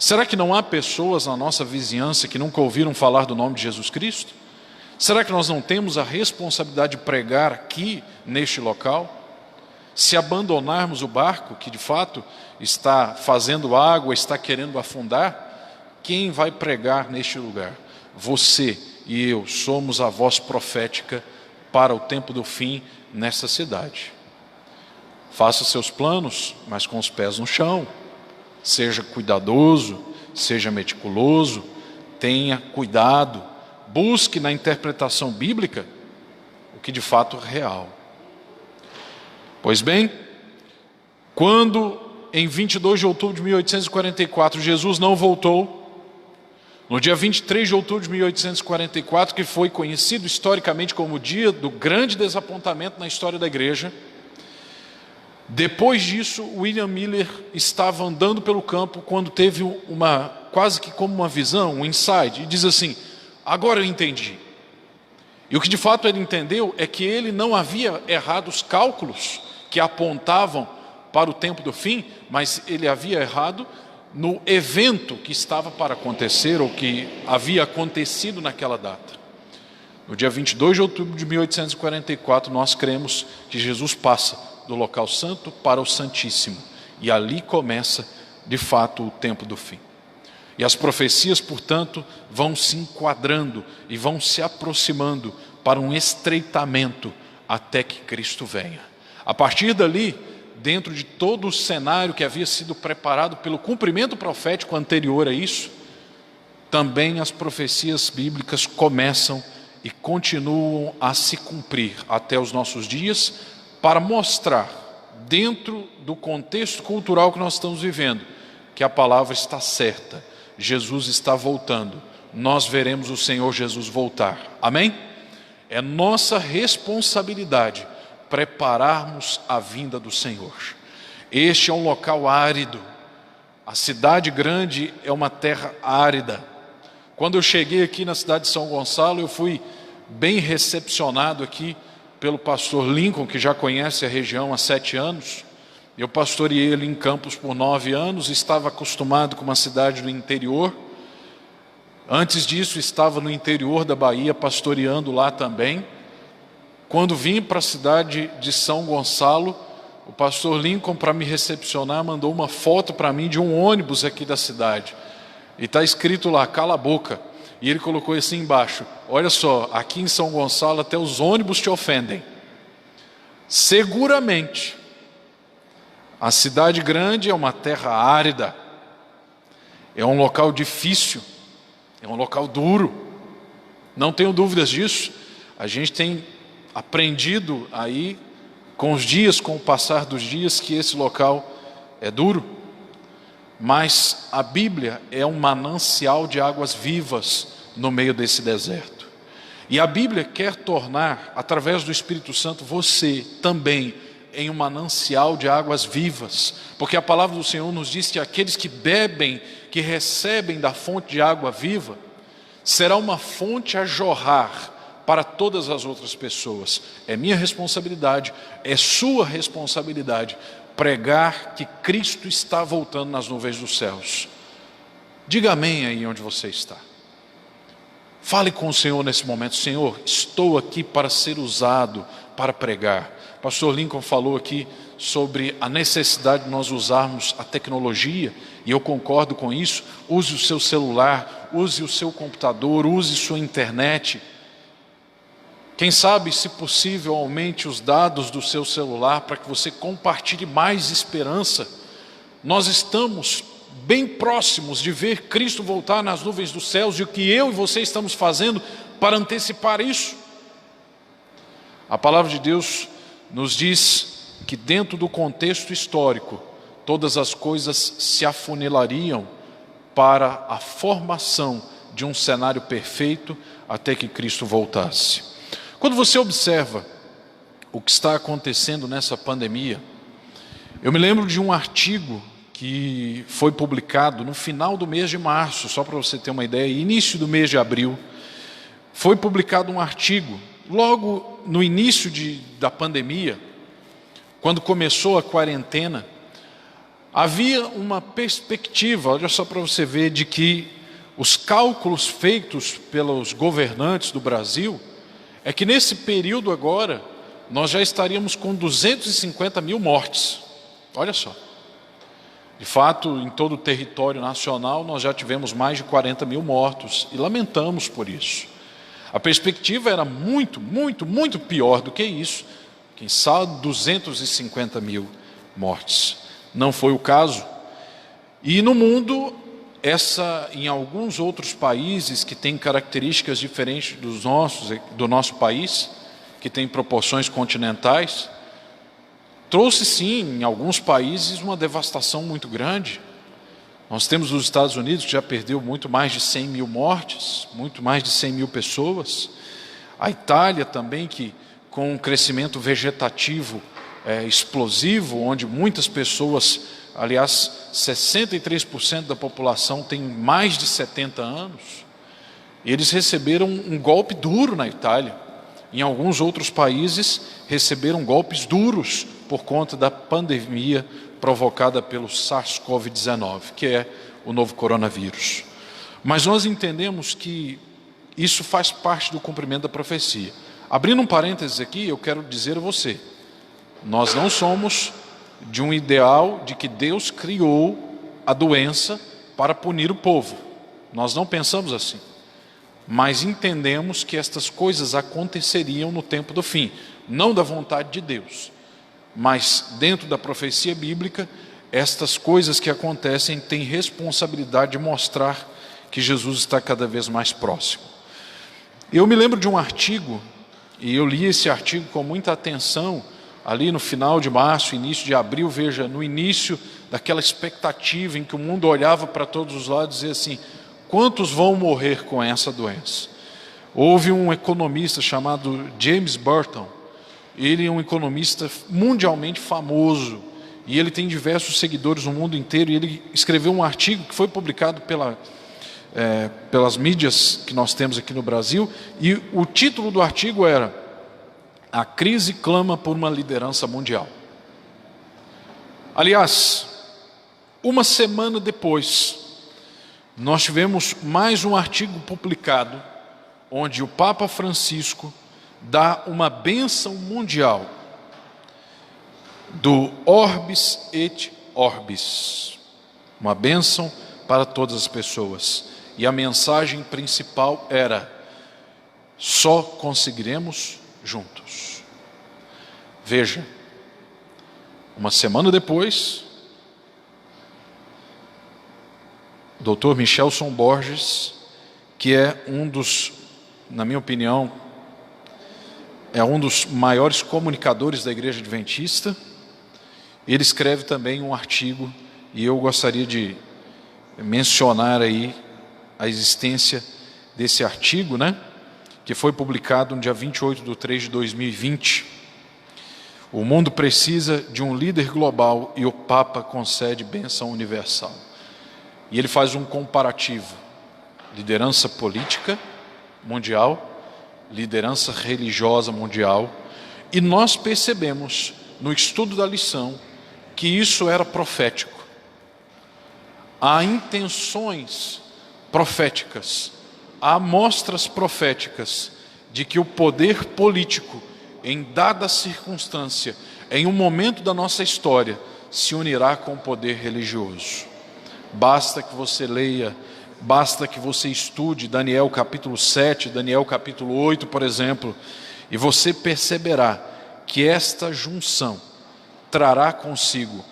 Será que não há pessoas na nossa vizinhança que nunca ouviram falar do nome de Jesus Cristo? Será que nós não temos a responsabilidade de pregar aqui, neste local? Se abandonarmos o barco, que de fato está fazendo água, está querendo afundar, quem vai pregar neste lugar? Você e eu somos a voz profética para o tempo do fim nessa cidade. Faça seus planos, mas com os pés no chão. Seja cuidadoso, seja meticuloso, tenha cuidado, busque na interpretação bíblica o que de fato é real. Pois bem, quando em 22 de outubro de 1844 Jesus não voltou, no dia 23 de outubro de 1844, que foi conhecido historicamente como o dia do grande desapontamento na história da igreja, depois disso, William Miller estava andando pelo campo quando teve quase que como uma visão, um insight, e diz assim: agora eu entendi. E o que de fato ele entendeu é que ele não havia errado os cálculos que apontavam para o tempo do fim, mas ele havia errado no evento que estava para acontecer, ou que havia acontecido naquela data. No dia 22 de outubro de 1844, nós cremos que Jesus passa do local santo para o Santíssimo, e ali começa de fato o tempo do fim. E as profecias, portanto, vão se enquadrando e vão se aproximando para um estreitamento até que Cristo venha. A partir dali, dentro de todo o cenário que havia sido preparado pelo cumprimento profético anterior a isso, também as profecias bíblicas começam e continuam a se cumprir até os nossos dias, para mostrar, dentro do contexto cultural que nós estamos vivendo, que a palavra está certa, Jesus está voltando, nós veremos o Senhor Jesus voltar. Amém? É nossa responsabilidade prepararmos a vinda do Senhor. Este é um local árido, a cidade grande é uma terra árida. Quando eu cheguei aqui na cidade de São Gonçalo, eu fui bem recepcionado aqui pelo pastor Lincoln, que já conhece a região há 7 anos. Eu pastoreei ele em Campos por 9 anos, estava acostumado com uma cidade do interior. Antes disso, estava no interior da Bahia, pastoreando lá também. Quando vim para a cidade de São Gonçalo, o pastor Lincoln, para me recepcionar, mandou uma foto para mim de um ônibus aqui da cidade. E está escrito lá, cala a boca. E ele colocou assim embaixo: olha só, aqui em São Gonçalo até os ônibus te ofendem. Seguramente, a cidade grande é uma terra árida, é um local difícil, é um local duro. Não tenho dúvidas disso. A gente tem aprendido aí, com os dias, com o passar dos dias, que esse local é duro. Mas a Bíblia é um manancial de águas vivas no meio desse deserto. E a Bíblia quer tornar, através do Espírito Santo, você também em um manancial de águas vivas. Porque a palavra do Senhor nos diz que aqueles que bebem, que recebem da fonte de água viva, será uma fonte a jorrar para todas as outras pessoas. É minha responsabilidade, é sua responsabilidade pregar que Cristo está voltando nas nuvens dos céus. Diga amém aí onde você está. Fale com o Senhor nesse momento: Senhor, estou aqui para ser usado para pregar. Pastor Lincoln falou aqui sobre a necessidade de nós usarmos a tecnologia, e eu concordo com isso. Use o seu celular, use o seu computador, use sua internet. Quem sabe, se possível, aumente os dados do seu celular para que você compartilhe mais esperança. Nós estamos bem próximos de ver Cristo voltar nas nuvens dos céus, e o que eu e você estamos fazendo para antecipar isso? A palavra de Deus nos diz que dentro do contexto histórico, todas as coisas se afunilariam para a formação de um cenário perfeito até que Cristo voltasse. Quando você observa o que está acontecendo nessa pandemia, eu me lembro de um artigo que foi publicado no final do mês de março, só para você ter uma ideia, início do mês de abril, foi publicado um artigo, logo no início da pandemia, quando começou a quarentena, havia uma perspectiva, olha só para você ver, de que os cálculos feitos pelos governantes do Brasil é que nesse período agora nós já estaríamos com 250 mil mortes. Olha só. De fato, em todo o território nacional nós já tivemos mais de 40 mil mortos e lamentamos por isso. A perspectiva era muito, muito, muito pior do que isso. Quem sabe 250 mil mortes. Não foi o caso. E no mundo, em alguns outros países que têm características diferentes do nosso país, que tem proporções continentais, trouxe sim, em alguns países, uma devastação muito grande. Nós temos os Estados Unidos, que já perdeu muito mais de 100 mil mortes, muito mais de 100 mil pessoas. A Itália também, que com um crescimento vegetativo explosivo, onde muitas pessoas, aliás, 63% da população tem mais de 70 anos. Eles receberam um golpe duro na Itália. Em alguns outros países, receberam golpes duros por conta da pandemia provocada pelo SARS-CoV-19, que é o novo coronavírus. Mas nós entendemos que isso faz parte do cumprimento da profecia. Abrindo um parênteses aqui, eu quero dizer a você, nós não somos de um ideal de que Deus criou a doença para punir o povo. Nós não pensamos assim. Mas entendemos que estas coisas aconteceriam no tempo do fim, não da vontade de Deus, mas dentro da profecia bíblica, estas coisas que acontecem têm responsabilidade de mostrar que Jesus está cada vez mais próximo. Eu me lembro de um artigo, e eu li esse artigo com muita atenção, ali no final de março, início de abril, veja, no início daquela expectativa em que o mundo olhava para todos os lados e dizia assim: quantos vão morrer com essa doença? Houve um economista chamado James Burton. Ele é um economista mundialmente famoso e ele tem diversos seguidores no mundo inteiro, e ele escreveu um artigo que foi publicado pelas mídias que nós temos aqui no Brasil, e o título do artigo era: a crise clama por uma liderança mundial. Aliás, uma semana depois, nós tivemos mais um artigo publicado, onde o Papa Francisco dá uma bênção mundial do Orbis et Orbis, uma bênção para todas as pessoas. E a mensagem principal era: só conseguiremos juntos. Veja, uma semana depois, o Dr. Michelson Borges, que é na minha opinião, é um dos maiores comunicadores da Igreja Adventista, ele escreve também um artigo, e eu gostaria de mencionar aí a existência desse artigo, que foi publicado no dia 28/3/2020. O mundo precisa de um líder global e o Papa concede bênção universal. E ele faz um comparativo: liderança política mundial, liderança religiosa mundial, e nós percebemos no estudo da lição que isso era profético. Há intenções proféticas, há mostras proféticas de que o poder político, em dada circunstância, em um momento da nossa história, se unirá com o poder religioso. Basta que você leia, basta que você estude Daniel capítulo 7, Daniel capítulo 8, por exemplo, e você perceberá que esta junção trará consigo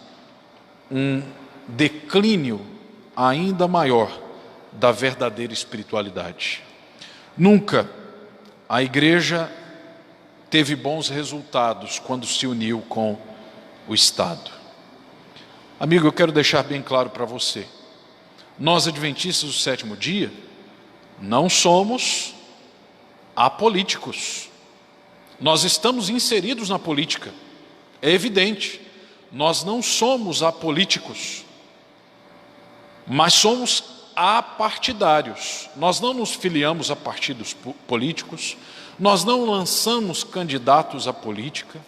um declínio ainda maior da verdadeira espiritualidade. Nunca a igreja teve bons resultados quando se uniu com o Estado. Amigo, eu quero deixar bem claro para você: nós, adventistas do sétimo dia, não somos apolíticos. Nós estamos inseridos na política, é evidente. Nós não somos apolíticos, mas somos apartidários. Nós não nos filiamos a partidos políticos, nós não lançamos candidatos à política,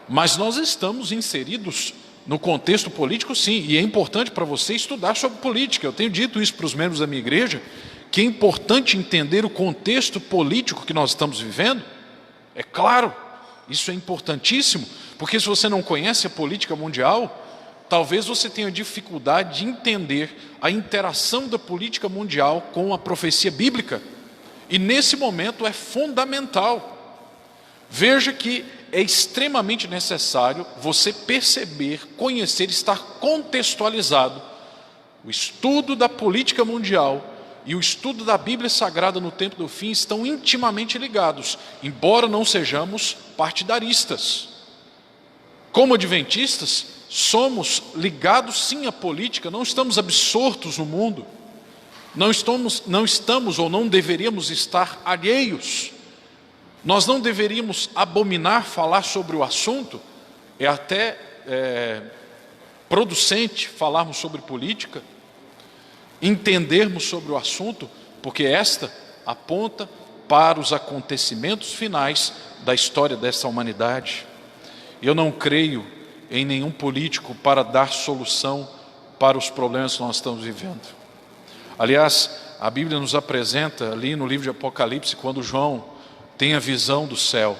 mas nós estamos inseridos No contexto político, sim, e é importante para você estudar sobre política. Eu tenho dito isso para os membros da minha igreja, que é importante entender o contexto político que nós estamos vivendo. É claro, isso é importantíssimo, porque se você não conhece a política mundial, talvez você tenha dificuldade de entender a interação da política mundial com a profecia bíblica. E nesse momento é fundamental. Veja que é extremamente necessário você perceber, conhecer, estar contextualizado. O estudo da política mundial e o estudo da Bíblia Sagrada no tempo do fim estão intimamente ligados, embora não sejamos partidaristas. Como adventistas, somos ligados sim à política, não estamos absortos no mundo, não estamos ou não deveríamos estar alheios. Nós não deveríamos abominar falar sobre o assunto, é até producente falarmos sobre política, entendermos sobre o assunto, porque esta aponta para os acontecimentos finais da história dessa humanidade. Eu não creio em nenhum político para dar solução para os problemas que nós estamos vivendo. Aliás, a Bíblia nos apresenta ali no livro de Apocalipse, quando João tem a visão do céu,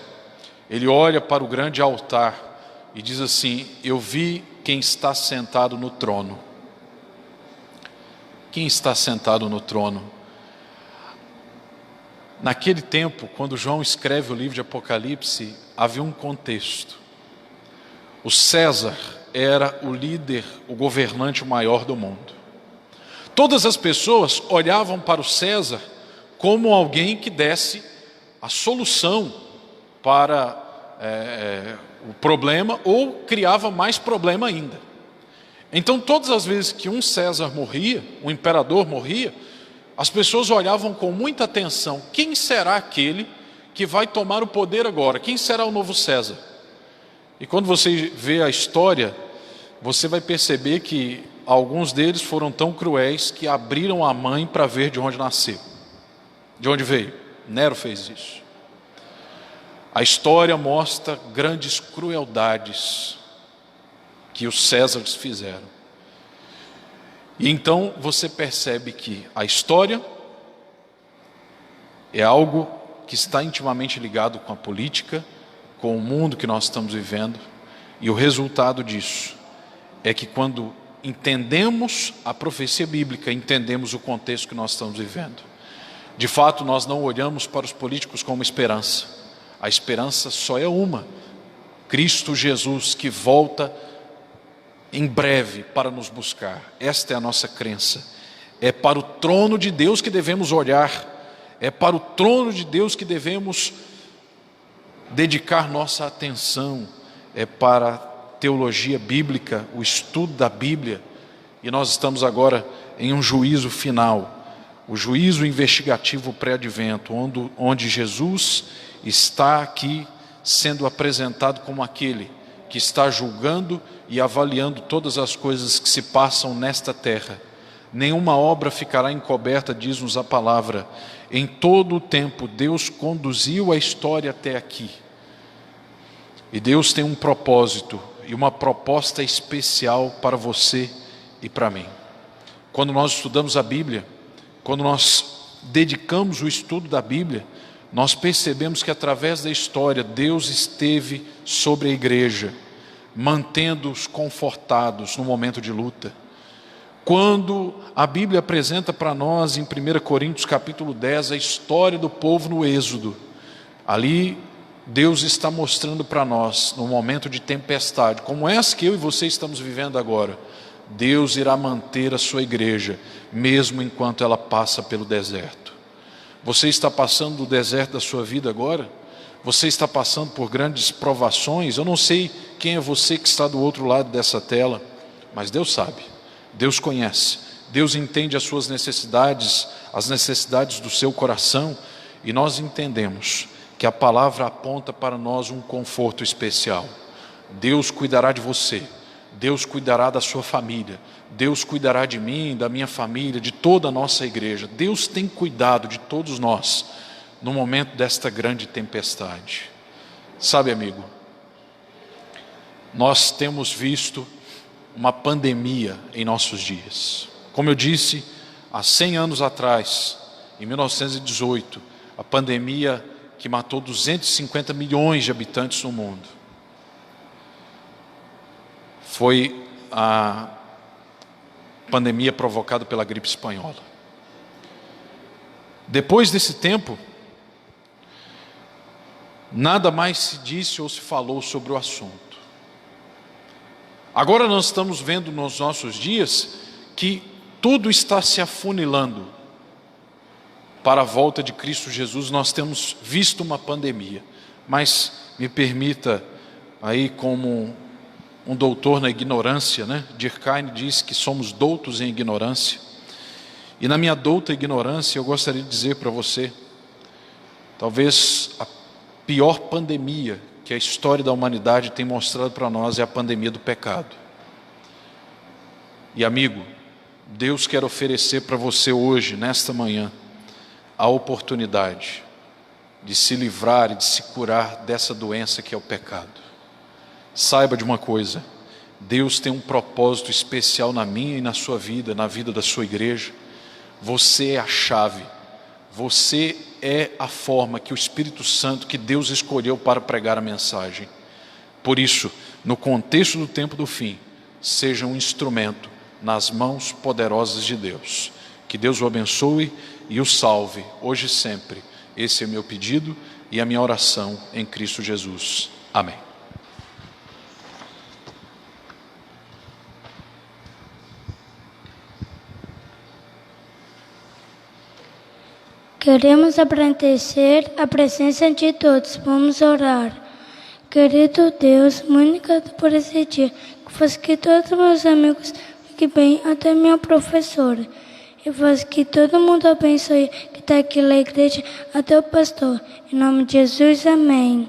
ele olha para o grande altar e diz assim: eu vi quem está sentado no trono. Quem está sentado no trono? Naquele tempo, quando João escreve o livro de Apocalipse, havia um contexto. O César era o líder, o governante maior do mundo. Todas as pessoas olhavam para o César como alguém que desse a solução para o problema, ou criava mais problema ainda. Então, todas as vezes que um César morria, um imperador morria, as pessoas olhavam com muita atenção: quem será aquele que vai tomar o poder agora? Quem será o novo César? E quando você vê a história, você vai perceber que alguns deles foram tão cruéis que abriram a mãe para ver de onde nasceu, de onde veio. Nero fez isso. A história mostra grandes crueldades que os Césares fizeram. E então você percebe que a história é algo que está intimamente ligado com a política, com o mundo que nós estamos vivendo, e o resultado disso é que quando entendemos a profecia bíblica, entendemos o contexto que nós estamos vivendo. De fato, nós não olhamos para os políticos como esperança. A esperança só é uma: Cristo Jesus, que volta em breve para nos buscar. Esta é a nossa crença. É para o trono de Deus que devemos olhar, é para o trono de Deus que devemos dedicar nossa atenção, é para a teologia bíblica, o estudo da Bíblia. E nós estamos agora em um juízo final, o juízo investigativo pré-advento, onde Jesus está aqui sendo apresentado como aquele que está julgando e avaliando todas as coisas que se passam nesta terra. Nenhuma obra ficará encoberta, diz-nos a palavra. Em todo o tempo Deus conduziu a história até aqui. E Deus tem um propósito e uma proposta especial para você e para mim. Quando nós estudamos a Bíblia, quando nós dedicamos o estudo da Bíblia, nós percebemos que através da história Deus esteve sobre a igreja, mantendo-os confortados no momento de luta. Quando a Bíblia apresenta para nós em 1 Coríntios capítulo 10 a história do povo no Êxodo, ali Deus está mostrando para nós, no momento de tempestade, como essa que eu e você estamos vivendo agora, Deus irá manter a sua igreja, mesmo enquanto ela passa pelo deserto. Você está passando do deserto da sua vida agora? Você está passando por grandes provações? Eu não sei quem é você que está do outro lado dessa tela, mas Deus sabe, Deus conhece, Deus entende as suas necessidades, as necessidades do seu coração, e nós entendemos que a palavra aponta para nós um conforto especial. Deus cuidará de você, Deus cuidará da sua família, Deus cuidará de mim, da minha família, de toda a nossa igreja. Deus tem cuidado de todos nós no momento desta grande tempestade. Sabe, amigo, nós temos visto uma pandemia em nossos dias. Como eu disse, há 100 anos atrás, em 1918, a pandemia que matou 250 milhões de habitantes no mundo foi a pandemia provocada pela gripe espanhola. Depois desse tempo, nada mais se disse ou se falou sobre o assunto. Agora nós estamos vendo nos nossos dias que tudo está se afunilando para a volta de Cristo Jesus. Nós temos visto uma pandemia, mas me permita aí, como um doutor na ignorância, né? Durkheim diz que somos doutos em ignorância, e na minha douta ignorância eu gostaria de dizer para você, talvez a pior pandemia que a história da humanidade tem mostrado para nós é a pandemia do pecado. E amigo, Deus quer oferecer para você hoje, nesta manhã, a oportunidade de se livrar e de se curar dessa doença que é o pecado. Saiba de uma coisa: Deus tem um propósito especial na minha e na sua vida, na vida da sua igreja. Você é a chave, você é a forma que o Espírito Santo, que Deus escolheu para pregar a mensagem. Por isso, no contexto do tempo do fim, seja um instrumento nas mãos poderosas de Deus. Que Deus o abençoe e o salve, hoje e sempre. Esse é meu pedido e a minha oração em Cristo Jesus. Amém. Queremos agradecer a presença de todos. Vamos orar. Querido Deus, muito obrigado por esse dia. Que faz que todos meus amigos fiquem bem, até minha professora. E faz que todo mundo abençoe que está aqui na igreja, até o pastor. Em nome de Jesus, amém.